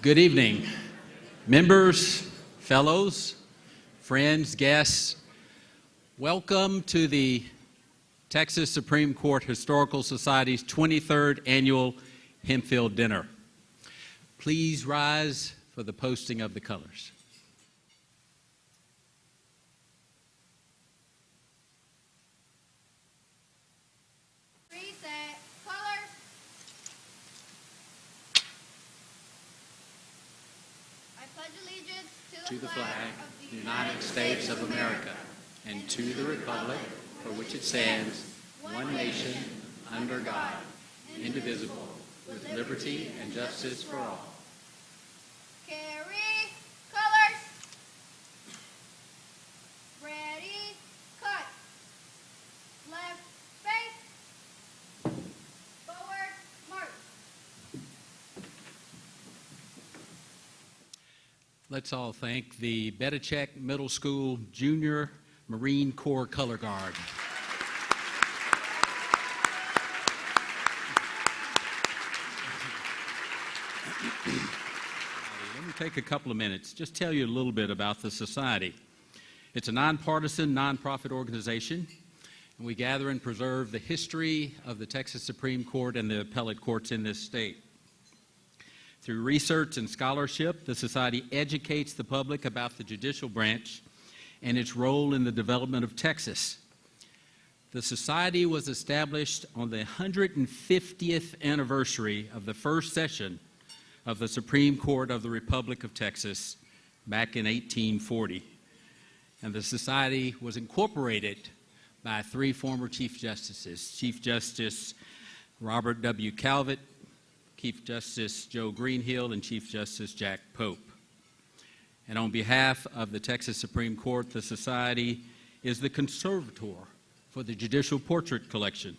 Good evening, members, fellows, friends, guests. Welcome to the Texas Supreme Court Historical Society's 23rd Annual Hemphill Dinner. Please rise for the posting of the colors. To the flag of the United States of America, and to the republic for which it stands, one nation, under God, indivisible, with liberty and justice for all. Carry colors. Ready, cut. Left face. Forward, march. Let's all thank the Bedichek Middle School Junior Marine Corps Color Guard. Let me take a couple of minutes, just tell you a little bit about the Society. It's a nonpartisan, nonprofit organization, and we gather and preserve the history of the Texas Supreme Court and the appellate courts in this state. Through research and scholarship, the Society educates the public about the judicial branch and its role in the development of Texas. The Society was established on the 150th anniversary of the first session of the Supreme Court of the Republic of Texas back in 1840. And the Society was incorporated by three former Chief Justices, Chief Justice Robert W. Calvert, Chief Justice Joe Greenhill, and Chief Justice Jack Pope. And on behalf of the Texas Supreme Court, the Society is the conservator for the Judicial Portrait Collection.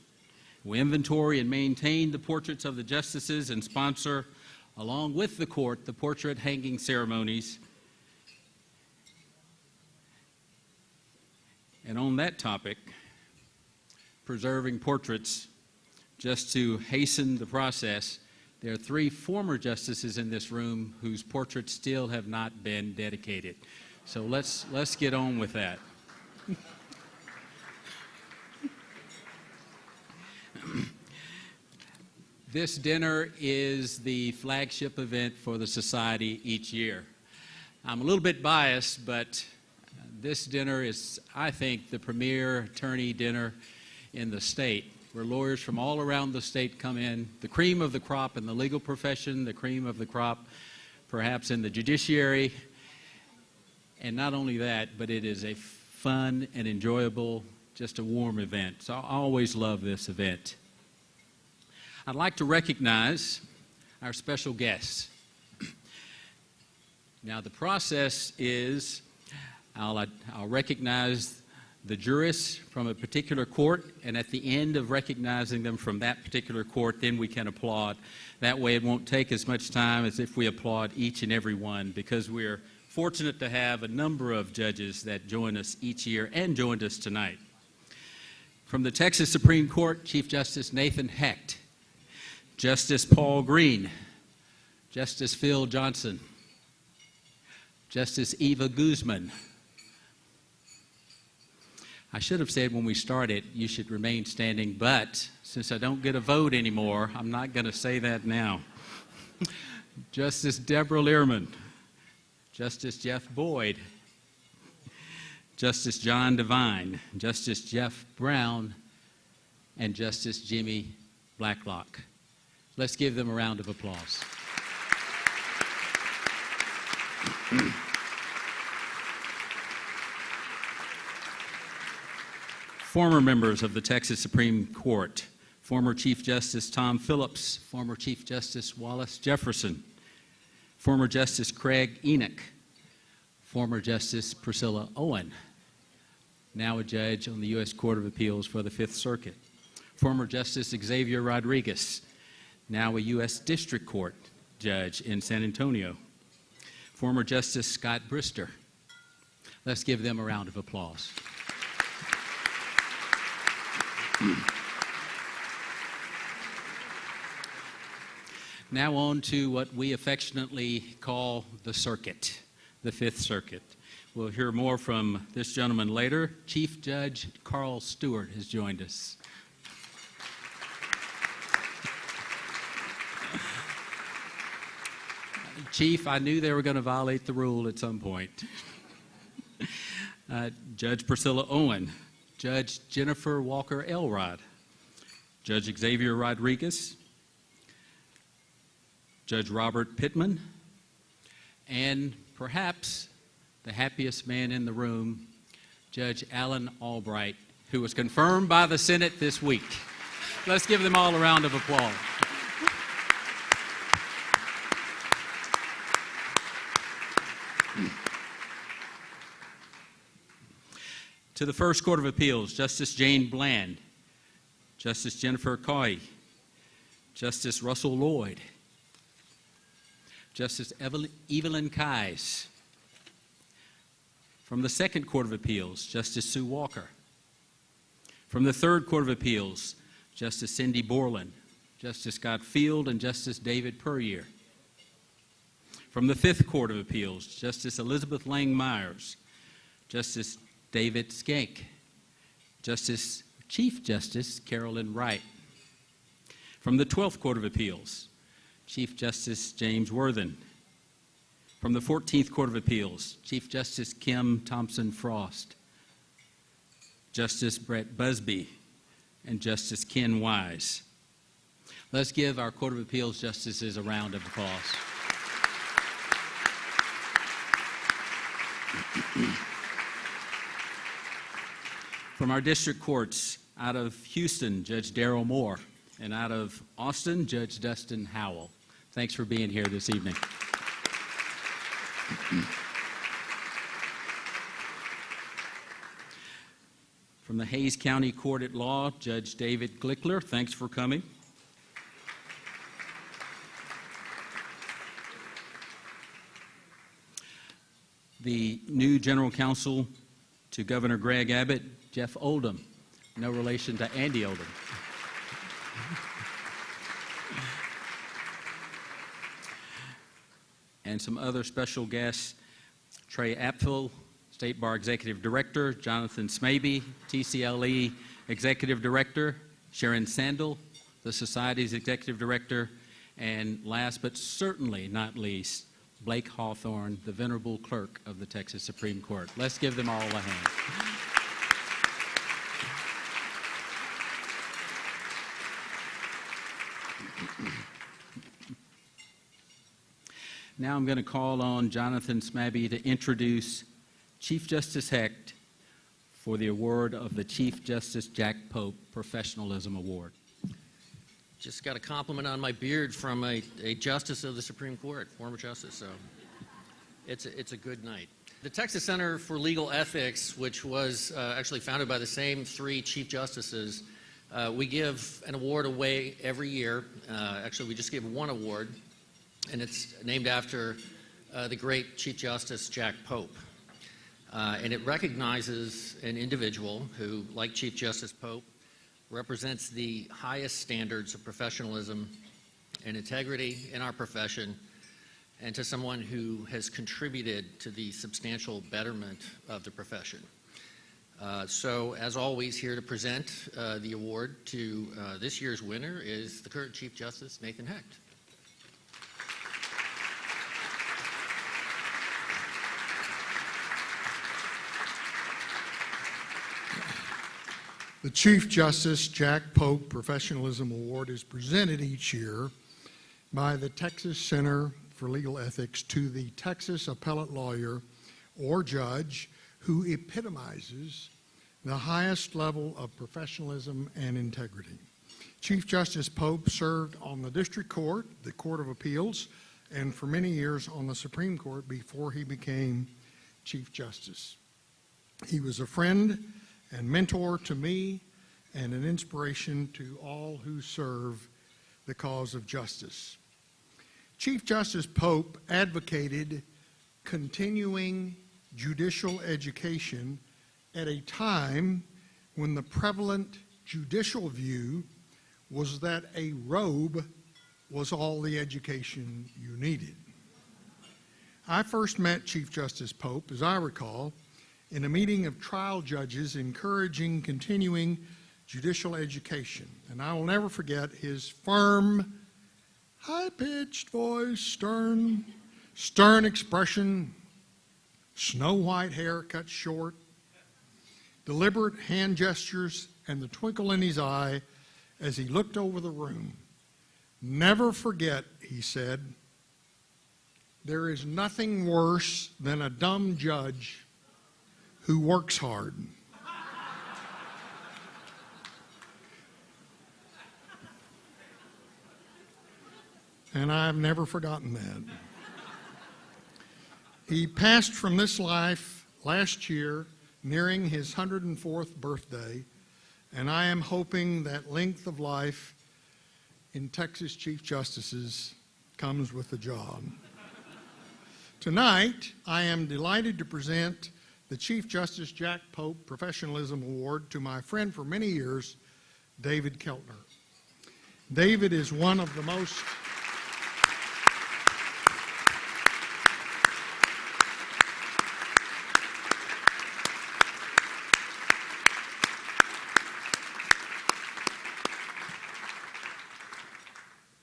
We inventory and maintain the portraits of the justices and sponsor, along with the court, the portrait hanging ceremonies. And on that topic, preserving portraits, just to hasten the process, there are three former justices in this room whose portraits still have not been dedicated. So let's get on with that. This dinner is the flagship event for the Society each year. I'm a little bit biased, but this dinner is, I think, the premier attorney dinner in the state, where lawyers from all around the state come in, the cream of the crop in the legal profession, the cream of the crop perhaps in the judiciary. And not only that, but it is a fun and enjoyable, just a warm event. So I always love this event. I'd like to recognize our special guests. Now the process is I'll recognize the jurists from a particular court, and at the end of recognizing them from that particular court, then we can applaud. That way it won't take as much time as if we applaud each and every one, because we're fortunate to have a number of judges that join us each year and joined us tonight. From the Texas Supreme Court, Chief Justice Nathan Hecht, Justice Paul Green, Justice Phil Johnson, Justice Eva Guzman. I should have said when we started, you should remain standing, but since I don't get a vote anymore, I'm not going to say that now. Justice Deborah Learman, Justice Jeff Boyd, Justice John Devine, Justice Jeff Brown, and Justice Jimmy Blacklock. Let's give them a round of applause. Former members of the Texas Supreme Court, former Chief Justice Tom Phillips, former Chief Justice Wallace Jefferson, former Justice Craig Enoch, former Justice Priscilla Owen, now a judge on the U.S. Court of Appeals for the Fifth Circuit, former Justice Xavier Rodriguez, now a U.S. District Court judge in San Antonio, former Justice Scott Brister. Let's give them a round of applause. Now on to what we affectionately call the circuit, the Fifth Circuit. We'll hear more from this gentleman later. Chief Judge Carl Stewart has joined us. Chief, I knew they were going to violate the rule at some point. Judge Priscilla Owen, Judge Jennifer Walker Elrod, Judge Xavier Rodriguez, Judge Robert Pittman, and perhaps the happiest man in the room, Judge Alan Albright, who was confirmed by the Senate this week. Let's give them all a round of applause. To the First Court of Appeals, Justice Jane Bland, Justice Jennifer Coy, Justice Russell Lloyd, Justice Evelyn Keyes. From the Second Court of Appeals, Justice Sue Walker. From the Third Court of Appeals, Justice Cindy Borland, Justice Scott Field, and Justice David Puryear. From the Fifth Court of Appeals, Justice Elizabeth Lang Myers, Justice David Skank, Chief Justice Carolyn Wright. From the 12th Court of Appeals, Chief Justice James Worthen. From the 14th Court of Appeals, Chief Justice Kim Thompson Frost, Justice Brett Busby, and Justice Ken Wise. Let's give our Court of Appeals justices a round of applause. From our district courts, out of Houston, Judge Darrell Moore, and out of Austin, Judge Dustin Howell. Thanks for being here this evening. From the Hays County Court at Law, Judge David Glickler, thanks for coming. The new General Counsel to Governor Greg Abbott, Jeff Oldham, no relation to Andy Oldham. And some other special guests, Trey Apfel, State Bar Executive Director, Jonathan Smaby, TCLE Executive Director, Sharon Sandel, the Society's Executive Director, and last but certainly not least, Blake Hawthorne, the Venerable Clerk of the Texas Supreme Court. Let's give them all a hand. Now I'm going to call on Jonathan Smaby to introduce Chief Justice Hecht for the award of the Chief Justice Jack Pope Professionalism Award. Just got a compliment on my beard from a justice of the Supreme Court, former justice, so it's a good night. The Texas Center for Legal Ethics, which was actually founded by the same three chief justices, we give an award away every year. Actually, we just gave one award, and it's named after the great Chief Justice Jack Pope. And it recognizes an individual who, like Chief Justice Pope, represents the highest standards of professionalism and integrity in our profession, and to someone who has contributed to the substantial betterment of the profession. So, as always, here to present the award to this year's winner is the current Chief Justice, Nathan Hecht. The Chief Justice Jack Pope Professionalism Award is presented each year by the Texas Center for Legal Ethics to the Texas appellate lawyer or judge who epitomizes the highest level of professionalism and integrity. Chief Justice Pope served on the District Court, the Court of Appeals, and for many years on the Supreme Court before he became Chief Justice. He was a friend and mentor to me and an inspiration to all who serve the cause of justice. Chief Justice Pope advocated continuing judicial education at a time when the prevalent judicial view was that a robe was all the education you needed. I first met Chief Justice Pope, as I recall, in a meeting of trial judges encouraging continuing judicial education. And I will never forget his firm, high-pitched voice, stern expression, snow-white hair cut short, deliberate hand gestures, and the twinkle in his eye as he looked over the room. Never forget, he said, there is nothing worse than a dumb judge who works hard. And I've never forgotten that. He passed from this life last year, nearing his 104th birthday, and I am hoping that length of life in Texas Chief Justices comes with the job. Tonight, I am delighted to present the Chief Justice Jack Pope Professionalism Award to my friend for many years, David Keltner. David is one of the most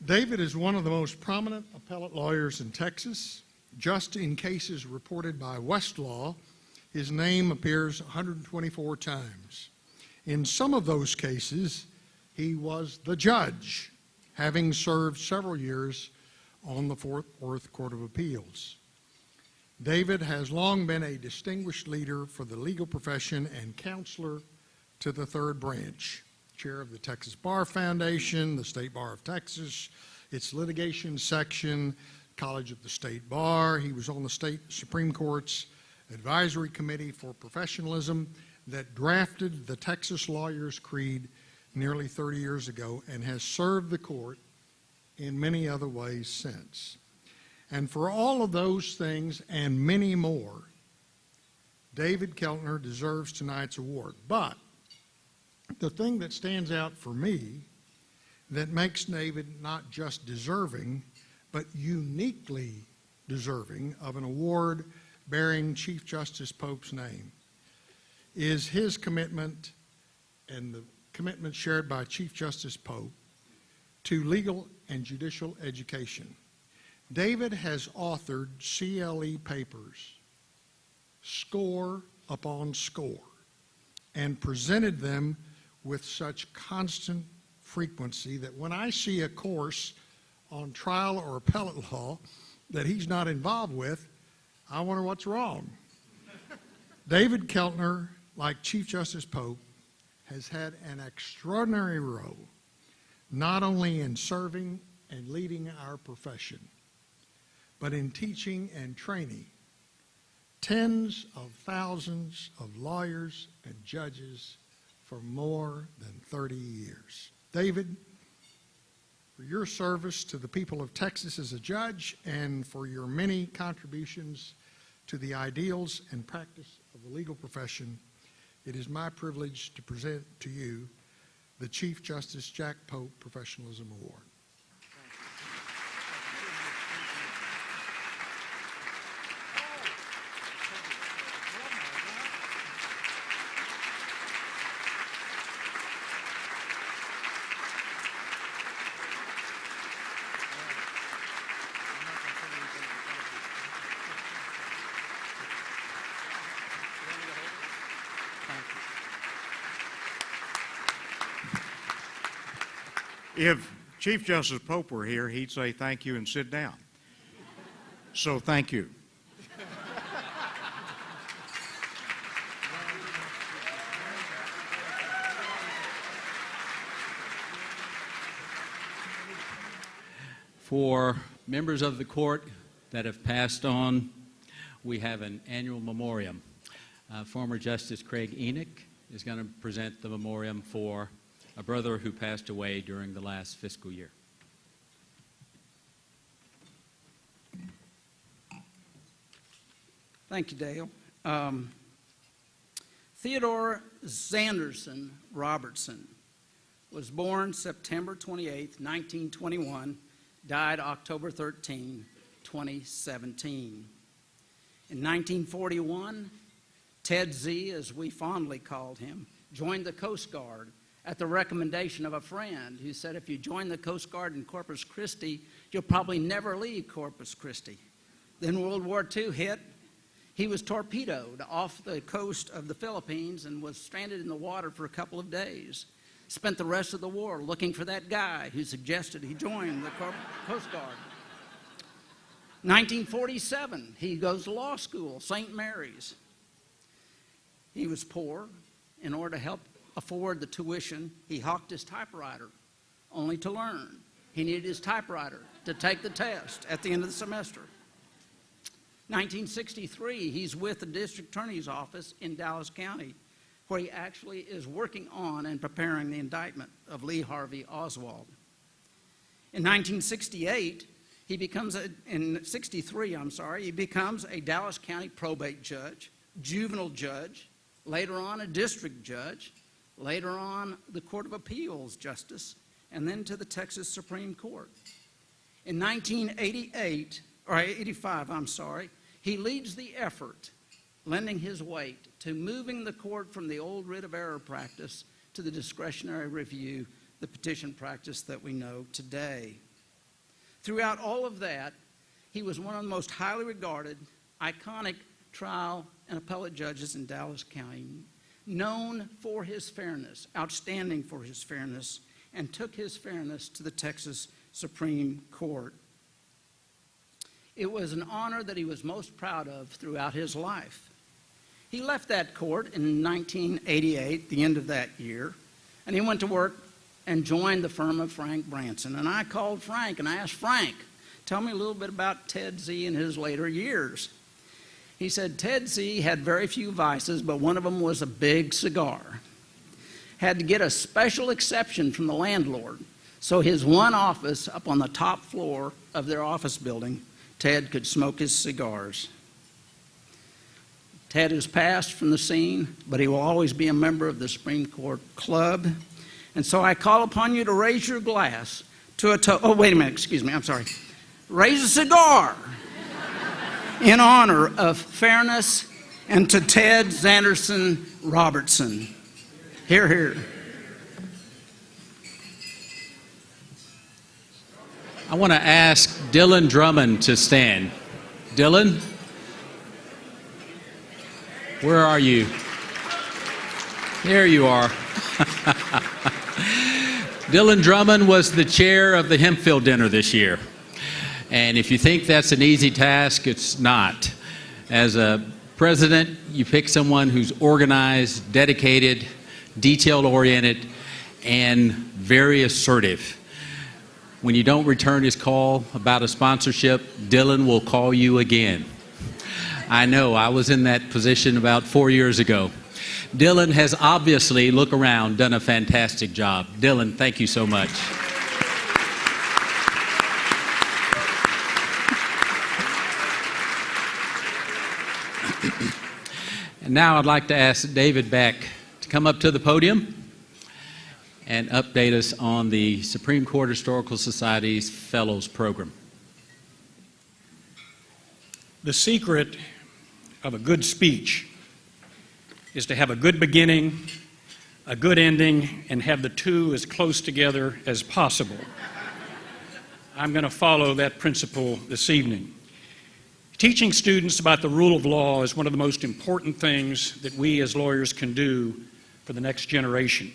David is one of the most prominent appellate lawyers in Texas. Just in cases reported by Westlaw, his name appears 124 times. In some of those cases, he was the judge, having served several years on the Fort Worth Court of Appeals. David has long been a distinguished leader for the legal profession and counselor to the Third Branch, chair of the Texas Bar Foundation, the State Bar of Texas, its litigation section, College of the State Bar. He was on the State Supreme Court's Advisory Committee for Professionalism that drafted the Texas Lawyers' Creed nearly 30 years ago and has served the court in many other ways since. And for all of those things and many more, David Keltner deserves tonight's award. But the thing that stands out for me that makes David not just deserving, but uniquely deserving of an award bearing Chief Justice Pope's name is his commitment and the commitment shared by Chief Justice Pope to legal and judicial education. David has authored CLE papers, score upon score, and presented them with such constant frequency that when I see a course on trial or appellate law that he's not involved with, I wonder what's wrong. David Keltner, like Chief Justice Pope, has had an extraordinary role, not only in serving and leading our profession, but in teaching and training tens of thousands of lawyers and judges for more than 30 years. David, for your service to the people of Texas as a judge and for your many contributions to the ideals and practice of the legal profession, it is my privilege to present to you the Chief Justice Jack Pope Professionalism Award. If Chief Justice Pope were here, he'd say thank you and sit down. So thank you. For members of the court that have passed on, we have an annual memoriam. Former Justice Craig Enoch is going to present the memoriam for a brother who passed away during the last fiscal year. Thank you, Dale. Theodore Zanderson Robertson was born September 28, 1921, died October 13, 2017. In 1941, Ted Z, as we fondly called him, joined the Coast Guard at the recommendation of a friend who said, if you join the Coast Guard in Corpus Christi, you'll probably never leave Corpus Christi. Then World War II hit. He was torpedoed off the coast of the Philippines and was stranded in the water for a couple of days. Spent the rest of the war looking for that guy who suggested he join the Coast Guard. 1947, he goes to law school, St. Mary's. He was poor. In order to help afford the tuition, he hawked his typewriter, only to learn he needed his typewriter to take the test at the end of the semester. 1963, he's with the district attorney's office in Dallas County, where he actually is working on and preparing the indictment of Lee Harvey Oswald. In 1968, he becomes a Dallas County probate judge, juvenile judge, later on a district judge, later on the Court of Appeals justice, and then to the Texas Supreme Court. In 1985, he leads the effort, lending his weight to moving the court from the old writ of error practice to the discretionary review, the petition practice that we know today. Throughout all of that, he was one of the most highly regarded, iconic trial and appellate judges in Dallas County, known for his fairness, outstanding for his fairness, and took his fairness to the Texas Supreme Court. It was an honor that he was most proud of throughout his life. He left that court in 1988, the end of that year, and he went to work and joined the firm of Frank Branson. And I called Frank and I asked Frank, tell me a little bit about Ted Z in his later years. He said Ted Z had very few vices, but one of them was a big cigar. Had to get a special exception from the landlord, so his one office up on the top floor of their office building, Ted could smoke his cigars. Ted has passed from the scene, but he will always be a member of the Supreme Court Club. And so I call upon you to raise your glass to a toast. Oh, wait a minute, excuse me, I'm sorry. Raise a cigar in honor of fairness and to Ted Zanderson Robertson. Hear, hear. I want to ask Dylan Drummond to stand. Dylan? Where are you? There you are. Dylan Drummond was the chair of the Hemphill dinner this year. And if you think that's an easy task, it's not. As a president, you pick someone who's organized, dedicated, detail-oriented, and very assertive. When you don't return his call about a sponsorship, Dylan will call you again. I know, I was in that position about 4 years ago. Dylan has obviously, look around, done a fantastic job. Dylan, thank you so much. And now I'd like to ask David Beck to come up to the podium and update us on the Supreme Court Historical Society's Fellows Program. The secret of a good speech is to have a good beginning, a good ending, and have the two as close together as possible. I'm going to follow that principle this evening. Teaching students about the rule of law is one of the most important things that we as lawyers can do for the next generation.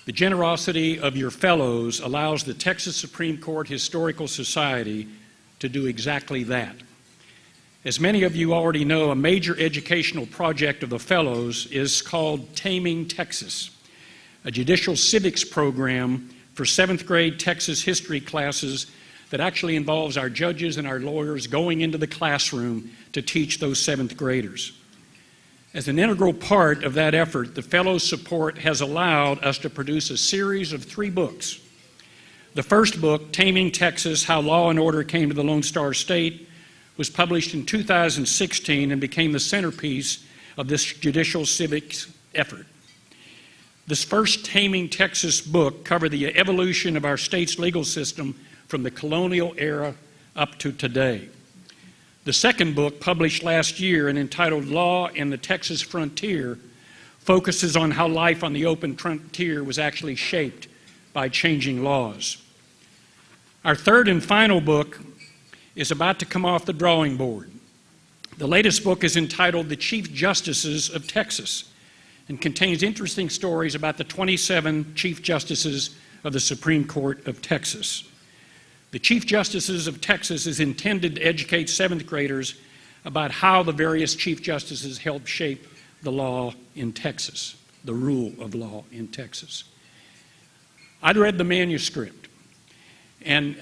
The generosity of your fellows allows the Texas Supreme Court Historical Society to do exactly that. As many of you already know, a major educational project of the fellows is called Taming Texas, a judicial civics program for 7th grade Texas history classes that actually involves our judges and our lawyers going into the classroom to teach those 7th graders. As an integral part of that effort, the Fellows' support has allowed us to produce a series of 3 books. The first book, Taming Texas, How Law and Order Came to the Lone Star State, was published in 2016 and became the centerpiece of this judicial civics effort. This first Taming Texas book covered the evolution of our state's legal system from the colonial era up to today. The second book, published last year and entitled Law in the Texas Frontier, focuses on how life on the open frontier was actually shaped by changing laws. Our third and final book is about to come off the drawing board. The latest book is entitled The Chief Justices of Texas and contains interesting stories about the 27 Chief Justices of the Supreme Court of Texas. The Chief Justices of Texas is intended to educate seventh graders about how the various Chief Justices helped shape the law in Texas, the rule of law in Texas. I'd read the manuscript, and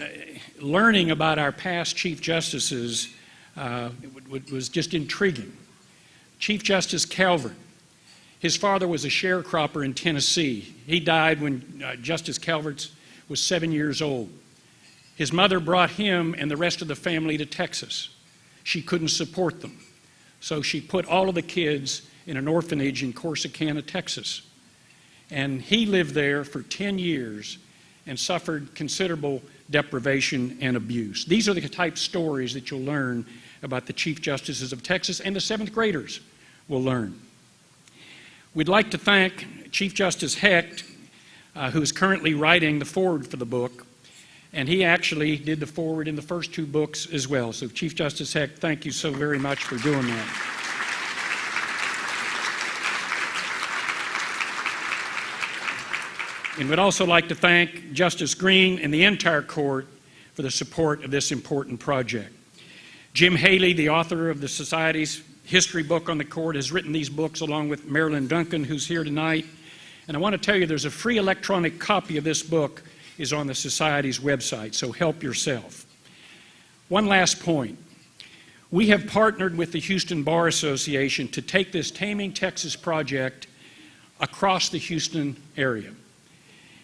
learning about our past Chief Justices was just intriguing. Chief Justice Calvert, his father was a sharecropper in Tennessee. He died when Justice Calvert was 7 years old. His mother brought him and the rest of the family to Texas. She couldn't support them, so she put all of the kids in an orphanage in Corsicana, Texas. And he lived there for 10 years and suffered considerable deprivation and abuse. These are the type of stories that you'll learn about the Chief Justices of Texas, and the seventh graders will learn. We'd like to thank Chief Justice Hecht, who is currently writing the foreword for the book, and he actually did the foreword in the first two books as well. So Chief Justice Hecht, thank you so very much for doing that. And we'd also like to thank Justice Green and the entire court for the support of this important project. Jim Haley, the author of the Society's history book on the court, has written these books along with Marilyn Duncan, who's here tonight. And I want to tell you there's a free electronic copy of this book is on the Society's website, so help yourself. One last point. We have partnered with the Houston Bar Association to take this Taming Texas project across the Houston area.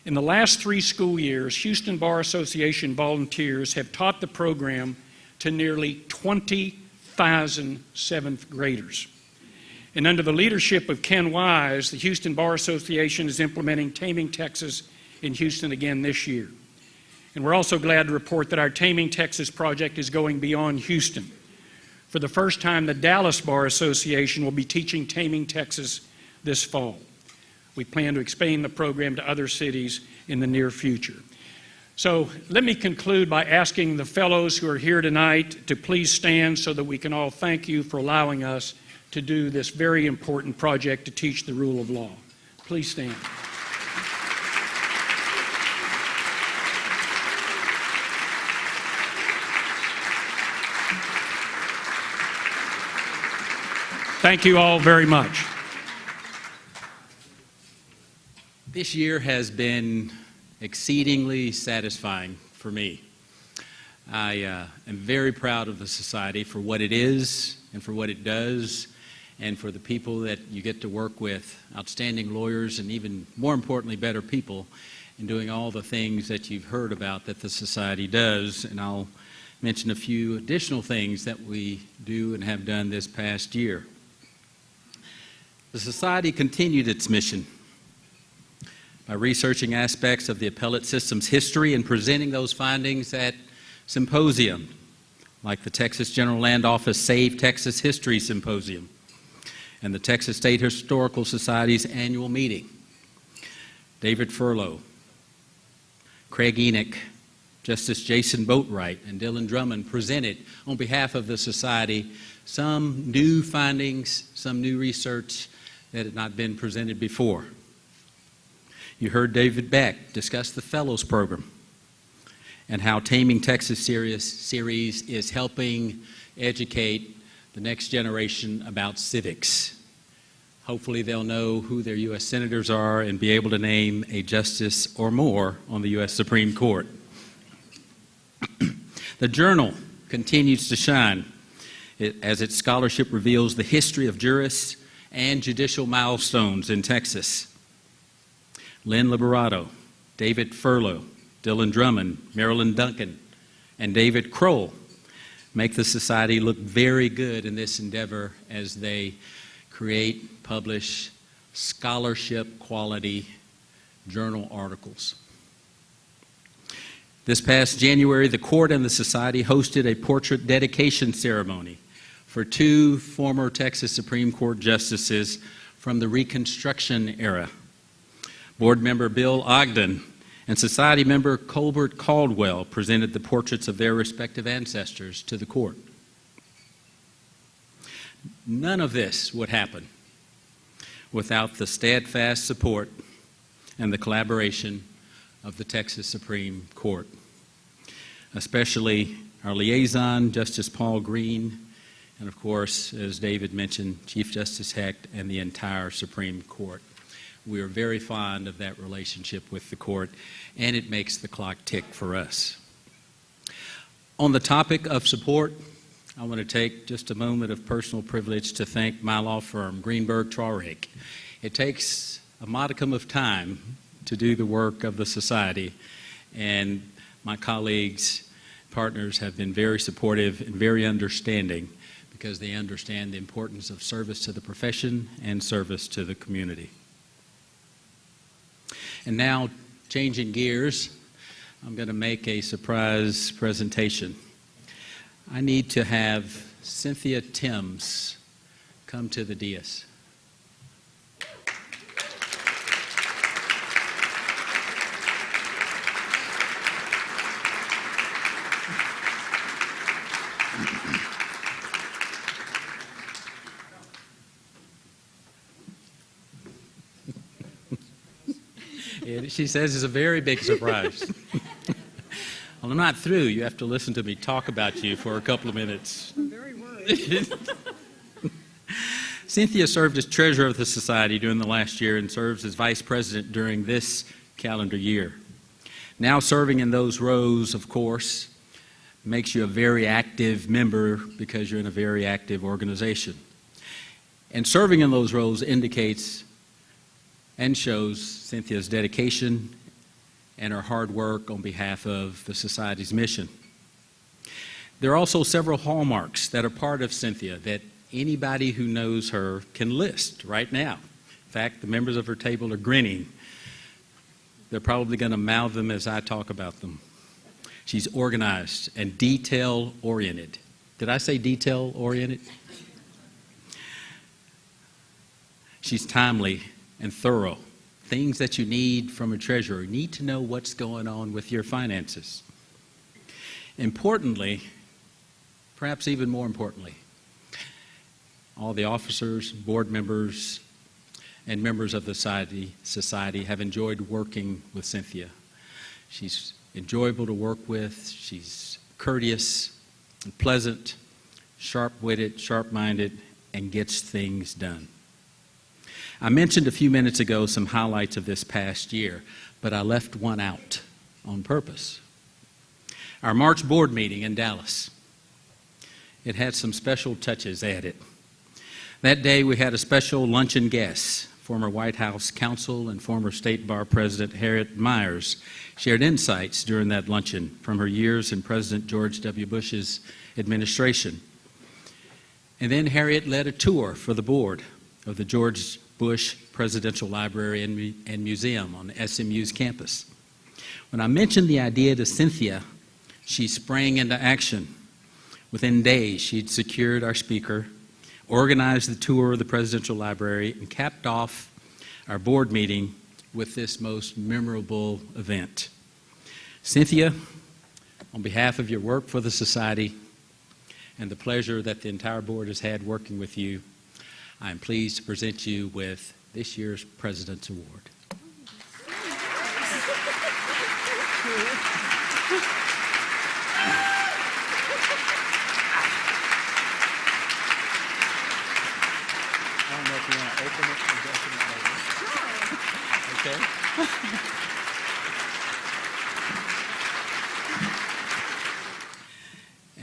In the last 3 school years, Houston Bar Association volunteers have taught the program to nearly 20,000 seventh graders. And under the leadership of Ken Wise, the Houston Bar Association is implementing Taming Texas in Houston again this year. And we're also glad to report that our Taming Texas project is going beyond Houston. For the first time, the Dallas Bar Association will be teaching Taming Texas this fall. We plan to expand the program to other cities in the near future. So let me conclude by asking the fellows who are here tonight to please stand so that we can all thank you for allowing us to do this very important project to teach the rule of law. Please stand. Thank you all very much. This year has been exceedingly satisfying for me. I am very proud of the Society for what it is and for what it does, and for the people that you get to work with, outstanding lawyers and even more importantly, better people, in doing all the things that you've heard about that the Society does. And I'll mention a few additional things that we do and have done this past year. The Society continued its mission by researching aspects of the appellate system's history and presenting those findings at symposium, like the Texas General Land Office Save Texas History Symposium and the Texas State Historical Society's annual meeting. David Furlow, Craig Enoch, Justice Jason Boatwright, and Dylan Drummond presented on behalf of the Society some new findings, some new research that had not been presented before. You heard David Beck discuss the Fellows Program and how Taming Texas series is helping educate the next generation about civics. Hopefully they'll know who their U.S. senators are and be able to name a justice or more on the U.S. Supreme Court. The Journal continues to shine as its scholarship reveals the history of jurists and judicial milestones in Texas. Lynn Liberato, David Furlow, Dylan Drummond, Marilyn Duncan, and David Kroll make the Society look very good in this endeavor as they create, publish scholarship quality journal articles. This past January, the court and the society hosted a portrait dedication ceremony for two former Texas Supreme Court justices from the Reconstruction era. Board member Bill Ogden and society member Colbert Caldwell presented the portraits of their respective ancestors to the court. None of this would happen without the steadfast support and the collaboration of the Texas Supreme Court, especially our liaison, Justice Paul Green, and of course, as David mentioned, Chief Justice Hecht and the entire Supreme Court. We are very fond of that relationship with the court, and it makes the clock tick for us. On the topic of support, I want to take just a moment of personal privilege to thank my law firm, Greenberg Traurig. It takes a modicum of time to do the work of the society, and my colleagues, partners have been very supportive and very understanding because they understand the importance of service to the profession and service to the community. And now, changing gears, I'm going to make a surprise presentation. I need to have Cynthia Timms come to the dais. She says it's a very big surprise. Well, I'm not through. You have to listen to me talk about you for a couple of minutes. I'm very worried. Cynthia served as treasurer of the society during the last year and serves as vice president during this calendar year. Now serving in those roles, of course, makes you a very active member because you're in a very active organization. And serving in those roles indicates and shows Cynthia's dedication and her hard work on behalf of the society's mission. There are also several hallmarks that are part of Cynthia that anybody who knows her can list right now. In fact, the members of her table are grinning. They're probably going to mouth them as I talk about them. She's organized and detail-oriented. Did I say detail-oriented? She's timely and thorough. Things that you need from a treasurer. You need to know what's going on with your finances. Importantly, perhaps even more importantly, all the officers, board members, and members of the society have enjoyed working with Cynthia. She's enjoyable to work with. She's courteous and pleasant, sharp-witted, sharp-minded, and gets things done. I mentioned a few minutes ago some highlights of this past year, but I left one out on purpose. Our March board meeting in Dallas. It had some special touches added. That day we had a special luncheon guest. Former White House counsel and former State Bar President Harriet Miers shared insights during that luncheon from her years in President George W. Bush's administration. And then Harriet led a tour for the board of the George Bush Presidential Library and Museum on SMU's campus. When I mentioned the idea to Cynthia, she sprang into action. Within days, she'd secured our speaker, organized the tour of the Presidential Library, and capped off our board meeting with this most memorable event. Cynthia, on behalf of your work for the society and the pleasure that the entire board has had working with you, I am pleased to present you with this year's President's Award. I don't know if you want to open it and open it later. Okay.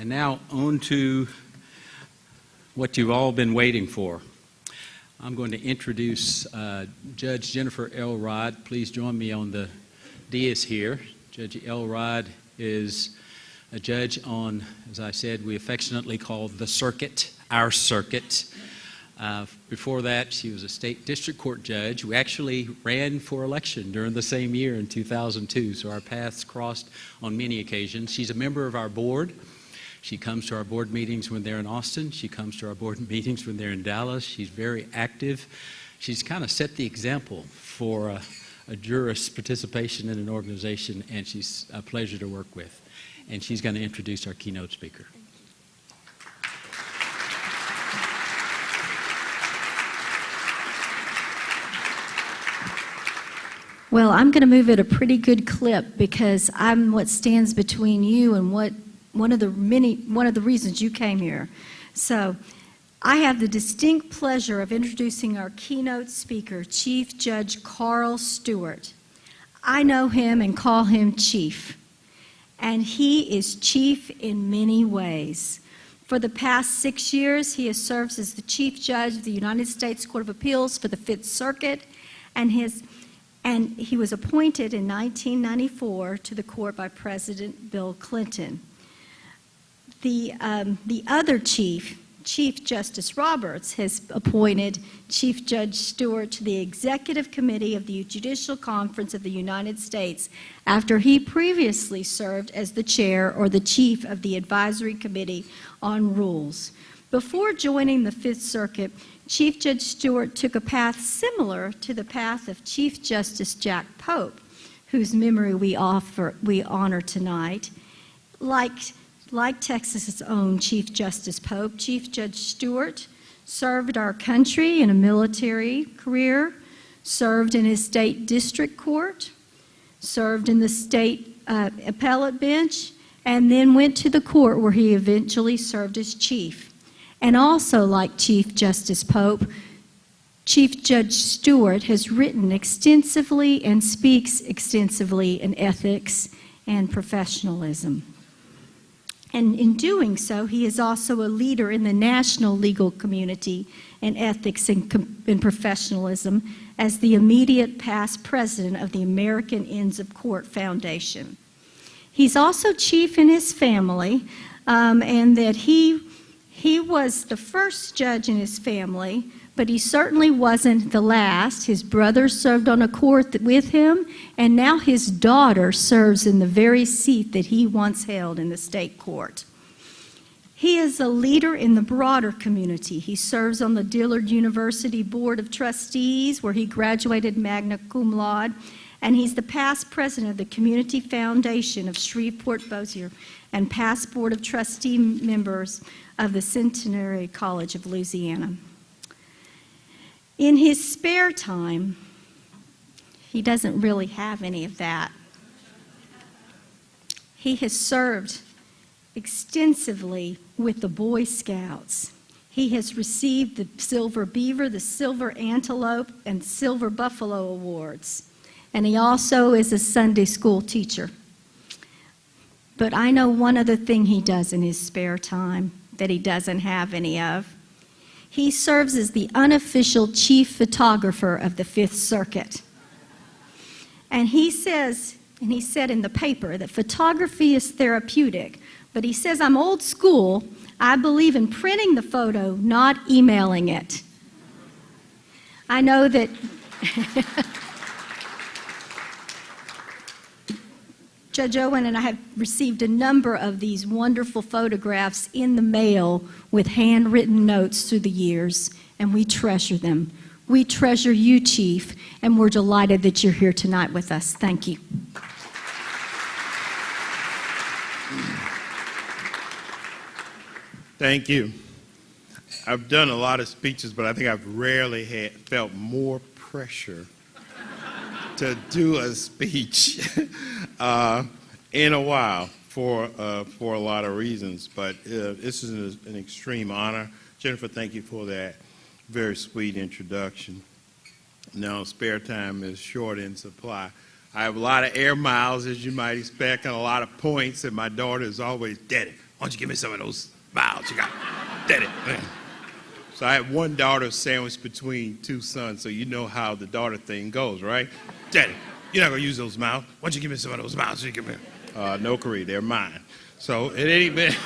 And now on to what you've all been waiting for. I'm going to introduce Judge Jennifer Elrod. Please join me on the dais here. Judge Elrod is a judge on, as I said, we affectionately call the circuit, our circuit. Before that, she was a state district court judge. We actually ran for election during the same year in 2002, so our paths crossed on many occasions. She's a member of our board. She comes to our board meetings when they're in Austin. She comes to our board meetings when they're in Dallas. She's very active. She's kind of set the example for a jurist's participation in an organization, and she's a pleasure to work with. And she's going to introduce our keynote speaker. Well, I'm going to move at a pretty good clip because I'm what stands between you and one of the reasons you came here. So I have the distinct pleasure of introducing our keynote speaker, Chief Judge Carl Stewart. I know him and call him Chief, and he is chief in many ways. For the past 6 years, he has served as the Chief Judge of the United States Court of Appeals for the Fifth Circuit, and he was appointed in 1994 to the court by President Bill Clinton. The other chief, Chief Justice Roberts, has appointed Chief Judge Stewart to the Executive Committee of the Judicial Conference of the United States after he previously served as the chair or the chief of the Advisory Committee on Rules. Before joining the Fifth Circuit, Chief Judge Stewart took a path similar to the path of Chief Justice Jack Pope, whose memory we honor tonight. Like Texas's own Chief Justice Pope, Chief Judge Stewart served our country in a military career, served in his state district court, served in the state appellate bench, and then went to the court where he eventually served as chief. And also, like Chief Justice Pope, Chief Judge Stewart has written extensively and speaks extensively in ethics and professionalism. And in doing so, he is also a leader in the national legal community in ethics and professionalism as the immediate past president of the American Inns of Court Foundation. He's also chief in his family, and that he was the first judge in his family, but he certainly wasn't the last. His brother served on a court with him, and now his daughter serves in the very seat that he once held in the state court. He is a leader in the broader community. He serves on the Dillard University Board of Trustees, where he graduated magna cum laude, and he's the past president of the Community Foundation of Shreveport-Bossier and past Board of Trustee members of the Centenary College of Louisiana. In his spare time, he doesn't really have any of that. He has served extensively with the Boy Scouts. He has received the Silver Beaver, the Silver Antelope, and Silver Buffalo Awards. And he also is a Sunday school teacher. But I know one other thing he does in his spare time that he doesn't have any of. He serves as the unofficial chief photographer of the Fifth Circuit. And he says, and he said in the paper, that photography is therapeutic, but he says, I'm old school. I believe in printing the photo, not emailing it. I know that Judge Owen and I have received a number of these wonderful photographs in the mail with handwritten notes through the years, and we treasure them. We treasure you, Chief, and we're delighted that you're here tonight with us. Thank you. Thank you. I've done a lot of speeches, but I think I've rarely felt more pressure to do a speech in a while for a lot of reasons. But this is an extreme honor. Jennifer, thank you for that very sweet introduction. Now, spare time is short in supply. I have a lot of air miles, as you might expect, and a lot of points, and my daughter is always, Daddy, why don't you give me some of those miles you got? Daddy. So I have one daughter sandwiched between two sons, so you know how the daughter thing goes, right? Daddy, you're not going to use those miles. Why don't you give me some of those miles? You give me. No, Corey, they're mine. So at any minute,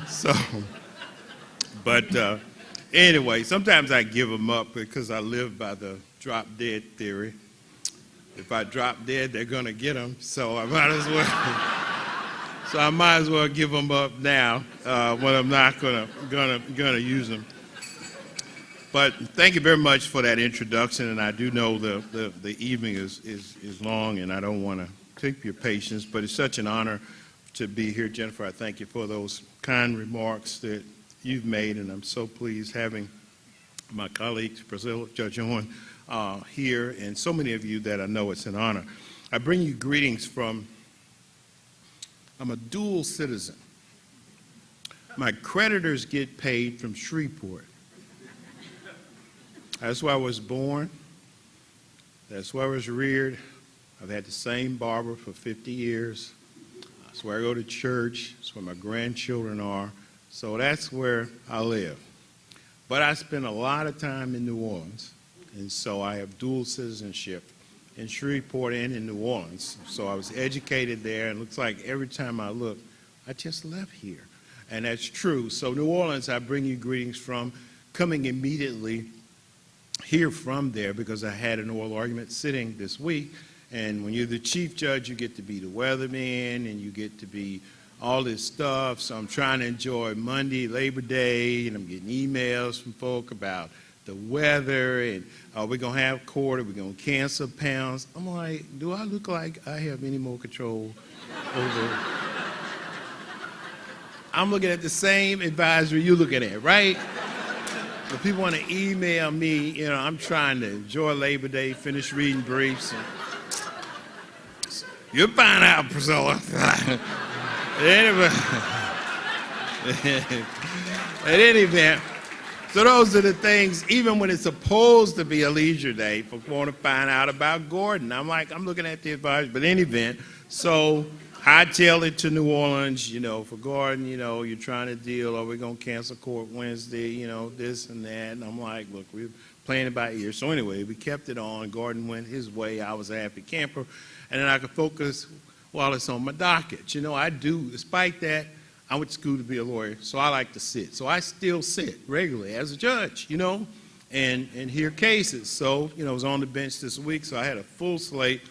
so But anyway, sometimes I give them up because I live by the drop dead theory. If I drop dead, they're going to get them. So I might as well give them up now when I'm not gonna use them. But thank you very much for that introduction, and I do know the evening is long, and I don't want to take your patience, but it's such an honor to be here. Jennifer, I thank you for those kind remarks that you've made, and I'm so pleased having my colleagues, Priscilla, Judge Owen, here, and so many of you that I know it's an honor. I bring you greetings from, I'm a dual citizen. My creditors get paid from Shreveport. That's where I was born. That's where I was reared. I've had the same barber for 50 years. That's where I go to church. That's where my grandchildren are. So that's where I live. But I spend a lot of time in New Orleans, and so I have dual citizenship in Shreveport and in New Orleans. So I was educated there, and it looks like every time I look, I just left here. And that's true. So New Orleans, I bring you greetings from, coming immediately here from there because I had an oral argument sitting this week. And when you're the chief judge, you get to be the weatherman and you get to be all this stuff. So I'm trying to enjoy Monday, Labor Day, and I'm getting emails from folk about the weather and are we going to have court? Are we going to cancel pounds? I'm like, do I look like I have any more control over? I'm looking at the same advisory you're looking at, right? If people want to email me, I'm trying to enjoy Labor Day, finish reading briefs. And you'll find out, Priscilla. Anyway, at any event, so those are the things, even when it's supposed to be a leisure day, people want to find out about Gordon. I'm looking at the advisory, but in any event, so I tell it to New Orleans, for Gordon, you're trying to deal, are we going to cancel court Wednesday, this and that. And I'm like, look, we're playing it by ear. So anyway, we kept it on. Gordon went his way. I was a happy camper. And then I could focus while it's on my docket. I do, despite that, I went to school to be a lawyer, so I like to sit. So I still sit regularly as a judge, and hear cases. So, I was on the bench this week, so I had a full slate,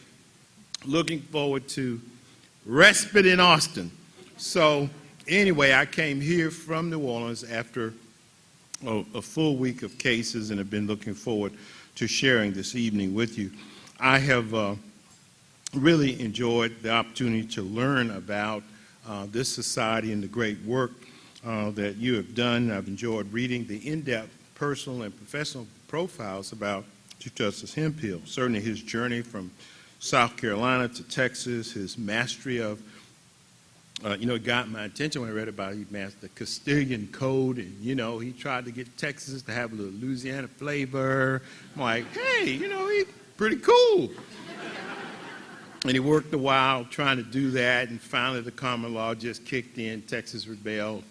looking forward to respite in Austin. So anyway, I came here from New Orleans after a full week of cases and have been looking forward to sharing this evening with you. I have really enjoyed the opportunity to learn about this society and the great work that you have done. I've enjoyed reading the in-depth personal and professional profiles about Chief Justice Hemphill, certainly his journey from South Carolina to Texas, his mastery of, it got my attention when I read about he mastered the Castilian Code, and, he tried to get Texas to have a little Louisiana flavor. I'm like, hey, he's pretty cool. And he worked a while trying to do that, and finally the common law just kicked in. Texas rebelled,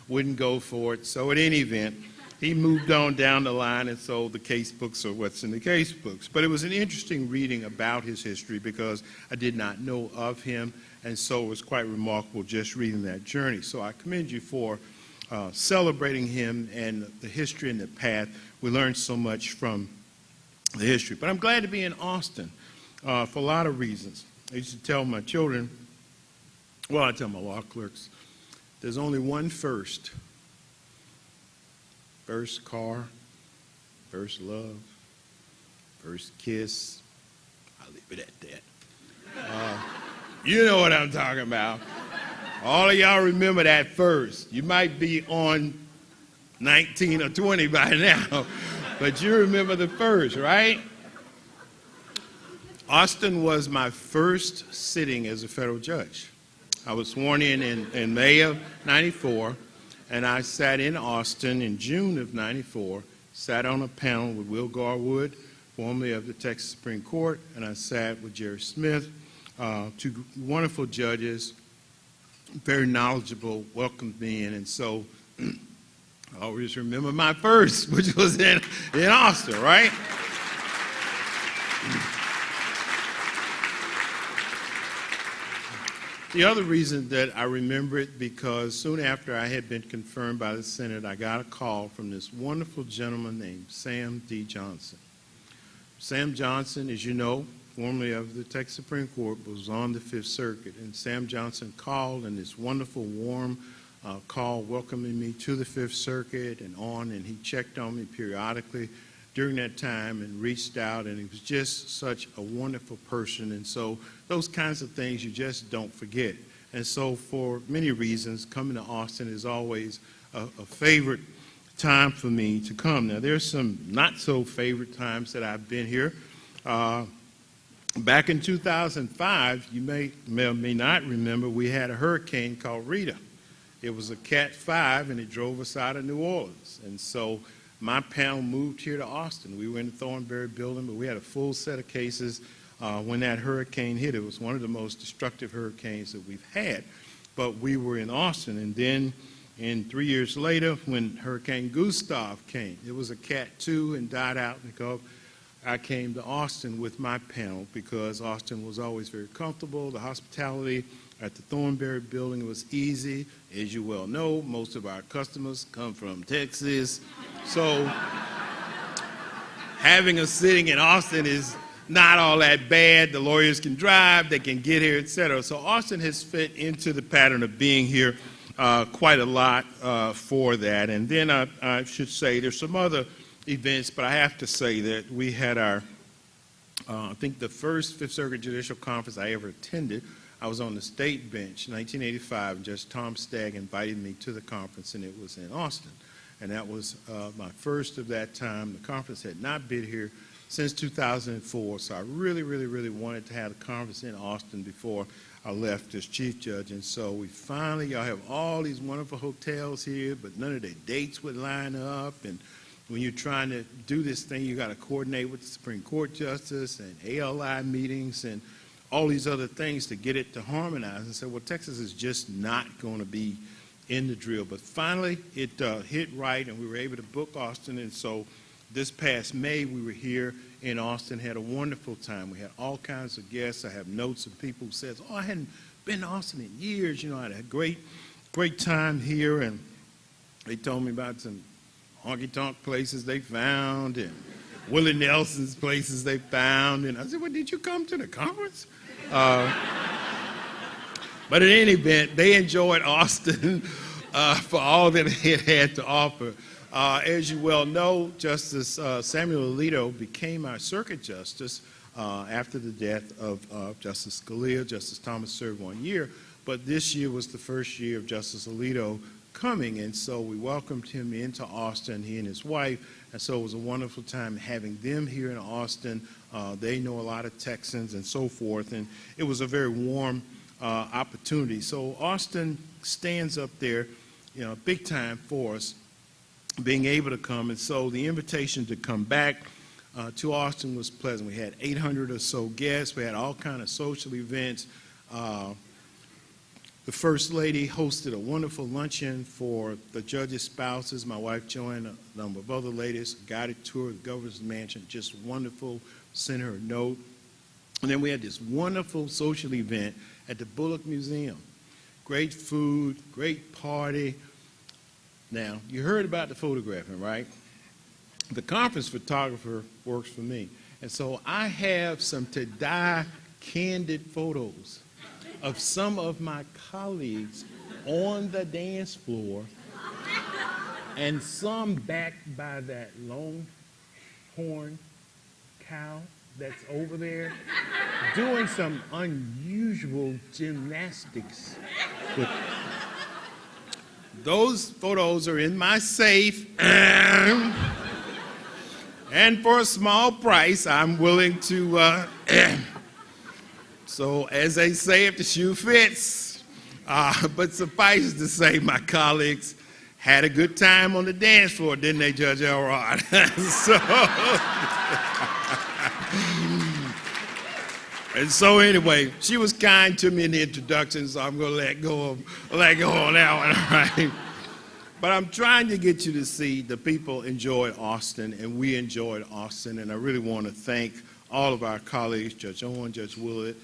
wouldn't go for it. So at any event, he moved on down the line, and so the case books are what's in the case books. But it was an interesting reading about his history because I did not know of him, and so it was quite remarkable just reading that journey. So I commend you for celebrating him and the history and the path. We learned so much from the history. But I'm glad to be in Austin for a lot of reasons. I used to tell my children, I tell my law clerks, there's only one first. First car, first love, first kiss. I'll leave it at that. You know what I'm talking about. All of y'all remember that first. You might be on 19 or 20 by now, but you remember the first, right? Austin was my first sitting as a federal judge. I was sworn in May of '94. And I sat in Austin in June of '94, sat on a panel with Will Garwood, formerly of the Texas Supreme Court, and I sat with Jerry Smith, two wonderful judges, very knowledgeable, welcomed me in, and so I always remember my first, which was in Austin, right? The other reason that I remember it, because soon after I had been confirmed by the Senate, I got a call from this wonderful gentleman named Sam D. Johnson. Sam Johnson, as you know, formerly of the Texas Supreme Court, was on the Fifth Circuit. And Sam Johnson called, and this wonderful, warm call welcoming me to the Fifth Circuit and on, and he checked on me periodically during that time and reached out, and he was just such a wonderful person. And so those kinds of things you just don't forget. And so for many reasons, coming to Austin is always a favorite time for me to come. Now, there's some not so favorite times that I've been here. Back in 2005, you may not remember, we had a hurricane called Rita. It was a Cat 5, and it drove us out of New Orleans. And so my panel moved here to Austin. We were in the Thornberry building, but we had a full set of cases when that hurricane hit. It was one of the most destructive hurricanes that we've had. But we were in Austin, and then 3 years later, when Hurricane Gustav came, it was a Cat 2 and died out in the Gulf. I came to Austin with my panel because Austin was always very comfortable. The hospitality at the Thornberry building was easy. As you well know, most of our customers come from Texas. So having us sitting in Austin is not all that bad. The lawyers can drive, they can get here, etc. So Austin has fit into the pattern of being here quite a lot for that. And then I should say there's some other events, but I have to say that we had our, I think the first Fifth Circuit Judicial Conference I ever attended. I was on the state bench in 1985, and Judge Tom Stagg invited me to the conference, and it was in Austin. And that was my first of that time. The conference had not been here since 2004, so I really, really, really wanted to have a conference in Austin before I left as Chief Judge. And so we finally, y'all have all these wonderful hotels here, but none of their dates would line up. And when you're trying to do this thing, you got to coordinate with the Supreme Court Justice and ALI meetings and all these other things to get it to harmonize. And said, well, Texas is just not going to be in the drill. But finally, it hit right, and we were able to book Austin. And so this past May, we were here in Austin, had a wonderful time. We had all kinds of guests. I have notes of people who said, oh, I hadn't been to Austin in years. You know, I had a great time here. And they told me about some honky-tonk places they found and Willie Nelson's places they found. And I said, well, did you come to the conference? But in any event, they enjoyed Austin for all that it had to offer. As you well know, Justice Samuel Alito became our circuit justice after the death of Justice Scalia. Justice Thomas served 1 year, but this year was the first year of Justice Alito coming, and so we welcomed him into Austin, he and his wife, and so it was a wonderful time having them here in Austin. They know a lot of Texans and so forth, and it was a very warm opportunity. So Austin stands up there, you know, big time for us, being able to come, and so the invitation to come back to Austin was pleasant. We had 800 or so guests. We had all kind of social events. The First Lady hosted a wonderful luncheon for the judges' spouses. My wife joined a number of other ladies, a guided tour of the governor's mansion, just wonderful, sent her a note. And then we had this wonderful social event at the Bullock Museum. Great food, great party. Now, you heard about the photographing, right? The conference photographer works for me. And so I have some to-die candid photos of some of my colleagues on the dance floor, and some backed by that longhorn cow that's over there doing some unusual gymnastics. Those photos are in my safe, and for a small price, I'm willing to so, as they say, if the shoe fits. But suffice to say, my colleagues had a good time on the dance floor, didn't they, Judge Elrod? So anyway, she was kind to me in the introduction, so I'm going to let go on that one, all right? But I'm trying to get you to see the people enjoyed Austin, and we enjoyed Austin, and I really want to thank all of our colleagues, Judge Owen, Judge Willett,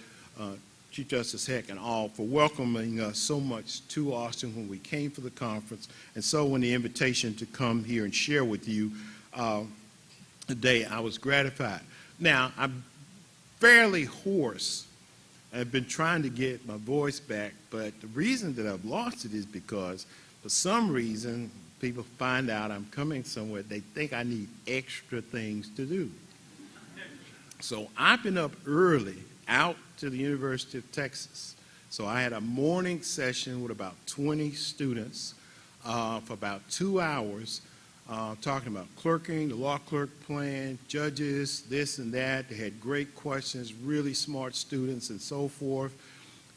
Chief Justice Heck and all for welcoming us so much to Austin when we came for the conference, and so when the invitation to come here and share with you today, I was gratified. Now, I'm fairly hoarse. I've been trying to get my voice back, but the reason that I've lost it is because for some reason, people find out I'm coming somewhere, they think I need extra things to do. So I've been up early, out to the University of Texas. So I had a morning session with about 20 students for about 2 hours, talking about clerking, the law clerk plan, judges, this and that. They had great questions, really smart students and so forth.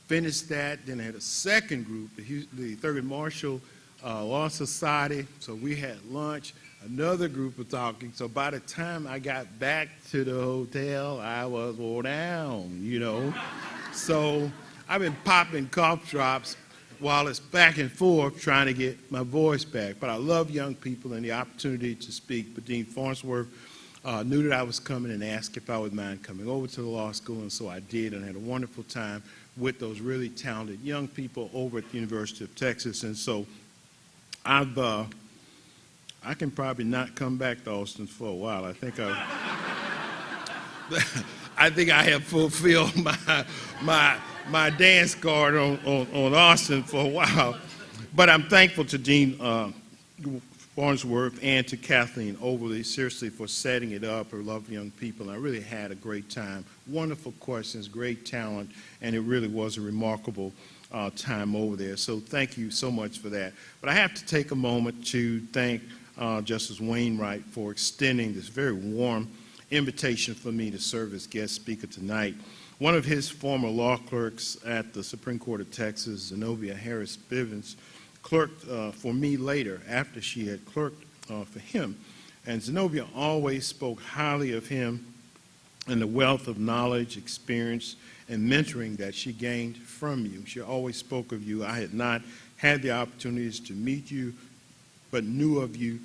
Finished that, then I had a second group, the Thurgood Marshall Law Society. So we had lunch, another group of talking. So by the time I got back to the hotel, I was wore down, you know. So I've been popping cough drops while it's back and forth trying to get my voice back. But I love young people and the opportunity to speak. But Dean Farnsworth knew that I was coming and asked if I would mind coming over to the law school, and so I did, and had a wonderful time with those really talented young people over at the University of Texas. And so I can probably not come back to Austin for a while. I think I have fulfilled my dance card on Austin for a while. But I'm thankful to Dean Farnsworth and to Kathleen Overly, seriously, for setting it up. Her lovely young people. And I really had a great time. Wonderful questions, great talent, and it really was a remarkable time over there. So thank you so much for that. But I have to take a moment to thank Justice Wainwright for extending this very warm invitation for me to serve as guest speaker tonight. One of his former law clerks at the Supreme Court of Texas, Zenobia Harris Bivens, clerked for me later after she had clerked for him. And Zenobia always spoke highly of him and the wealth of knowledge, experience, and mentoring that she gained from you. She always spoke of you. I had not had the opportunities to meet you, but knew of you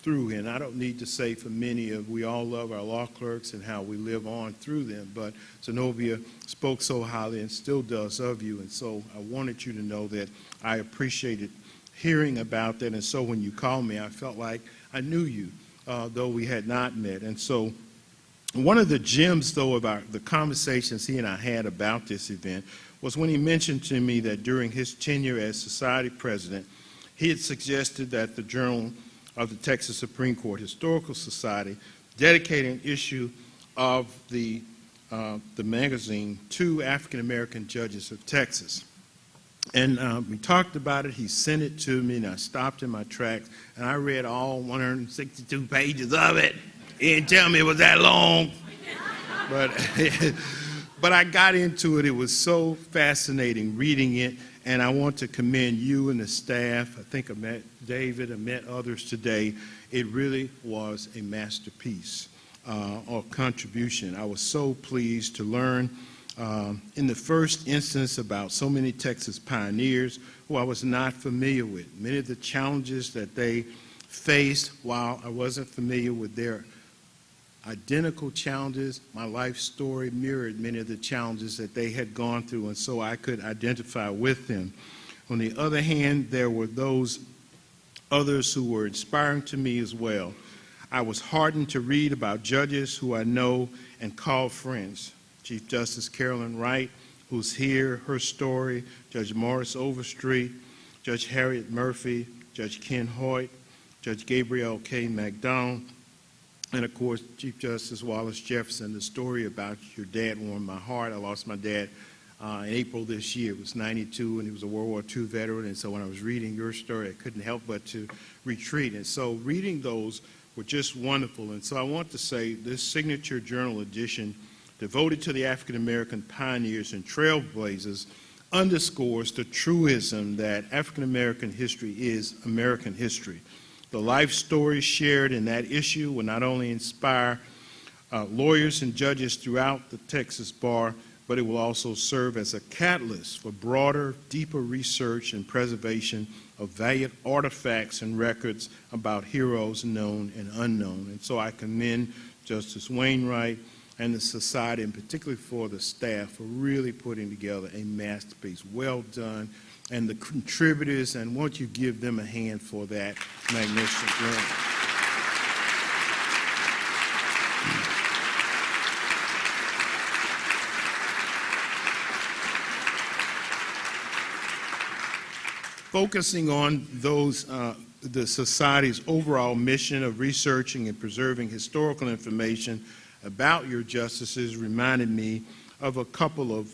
through him. I don't need to say for many of, we all love our law clerks and how we live on through them, but Zenobia spoke so highly and still does of you, and so I wanted you to know that I appreciated hearing about that, and so when you called me, I felt like I knew you, though we had not met. And so one of the gems, though, about the conversations he and I had about this event was when he mentioned to me that during his tenure as society president, he had suggested that the Journal of the Texas Supreme Court Historical Society dedicate an issue of the magazine to African-American judges of Texas. And we talked about it. He sent it to me, and I stopped in my tracks, and I read all 162 pages of it. He didn't tell me it was that long, but I got into it. It was so fascinating reading it, and I want to commend you and the staff. I think I met David, I met others today. It really was a masterpiece of contribution. I was so pleased to learn in the first instance about so many Texas pioneers who I was not familiar with. Many of the challenges that they faced, while I wasn't familiar with their identical challenges, my life story mirrored many of the challenges that they had gone through, and so I could identify with them. On the other hand, there were those others who were inspiring to me as well. I was heartened to read about judges who I know and call friends. Chief Justice Carolyn Wright, who's here, her story, Judge Morris Overstreet, Judge Harriet Murphy, Judge Ken Hoyt, Judge Gabriel K. McDonald, and of course, Chief Justice Wallace Jefferson. The story about your dad warmed my heart. I lost my dad in April this year. It was 92, and he was a World War II veteran, and so when I was reading your story, I couldn't help but to retreat. And so reading those were just wonderful. And so I want to say this signature journal edition devoted to the African-American pioneers and trailblazers underscores the truism that African-American history is American history. The life stories shared in that issue will not only inspire lawyers and judges throughout the Texas bar, but it will also serve as a catalyst for broader, deeper research and preservation of valued artifacts and records about heroes known and unknown. And so I commend Justice Wainwright and the society, and particularly for the staff, for really putting together a masterpiece. Well done. And the contributors, and won't you give them a hand for that magnificent work. Focusing on those, the Society's overall mission of researching and preserving historical information about your justices reminded me of a couple of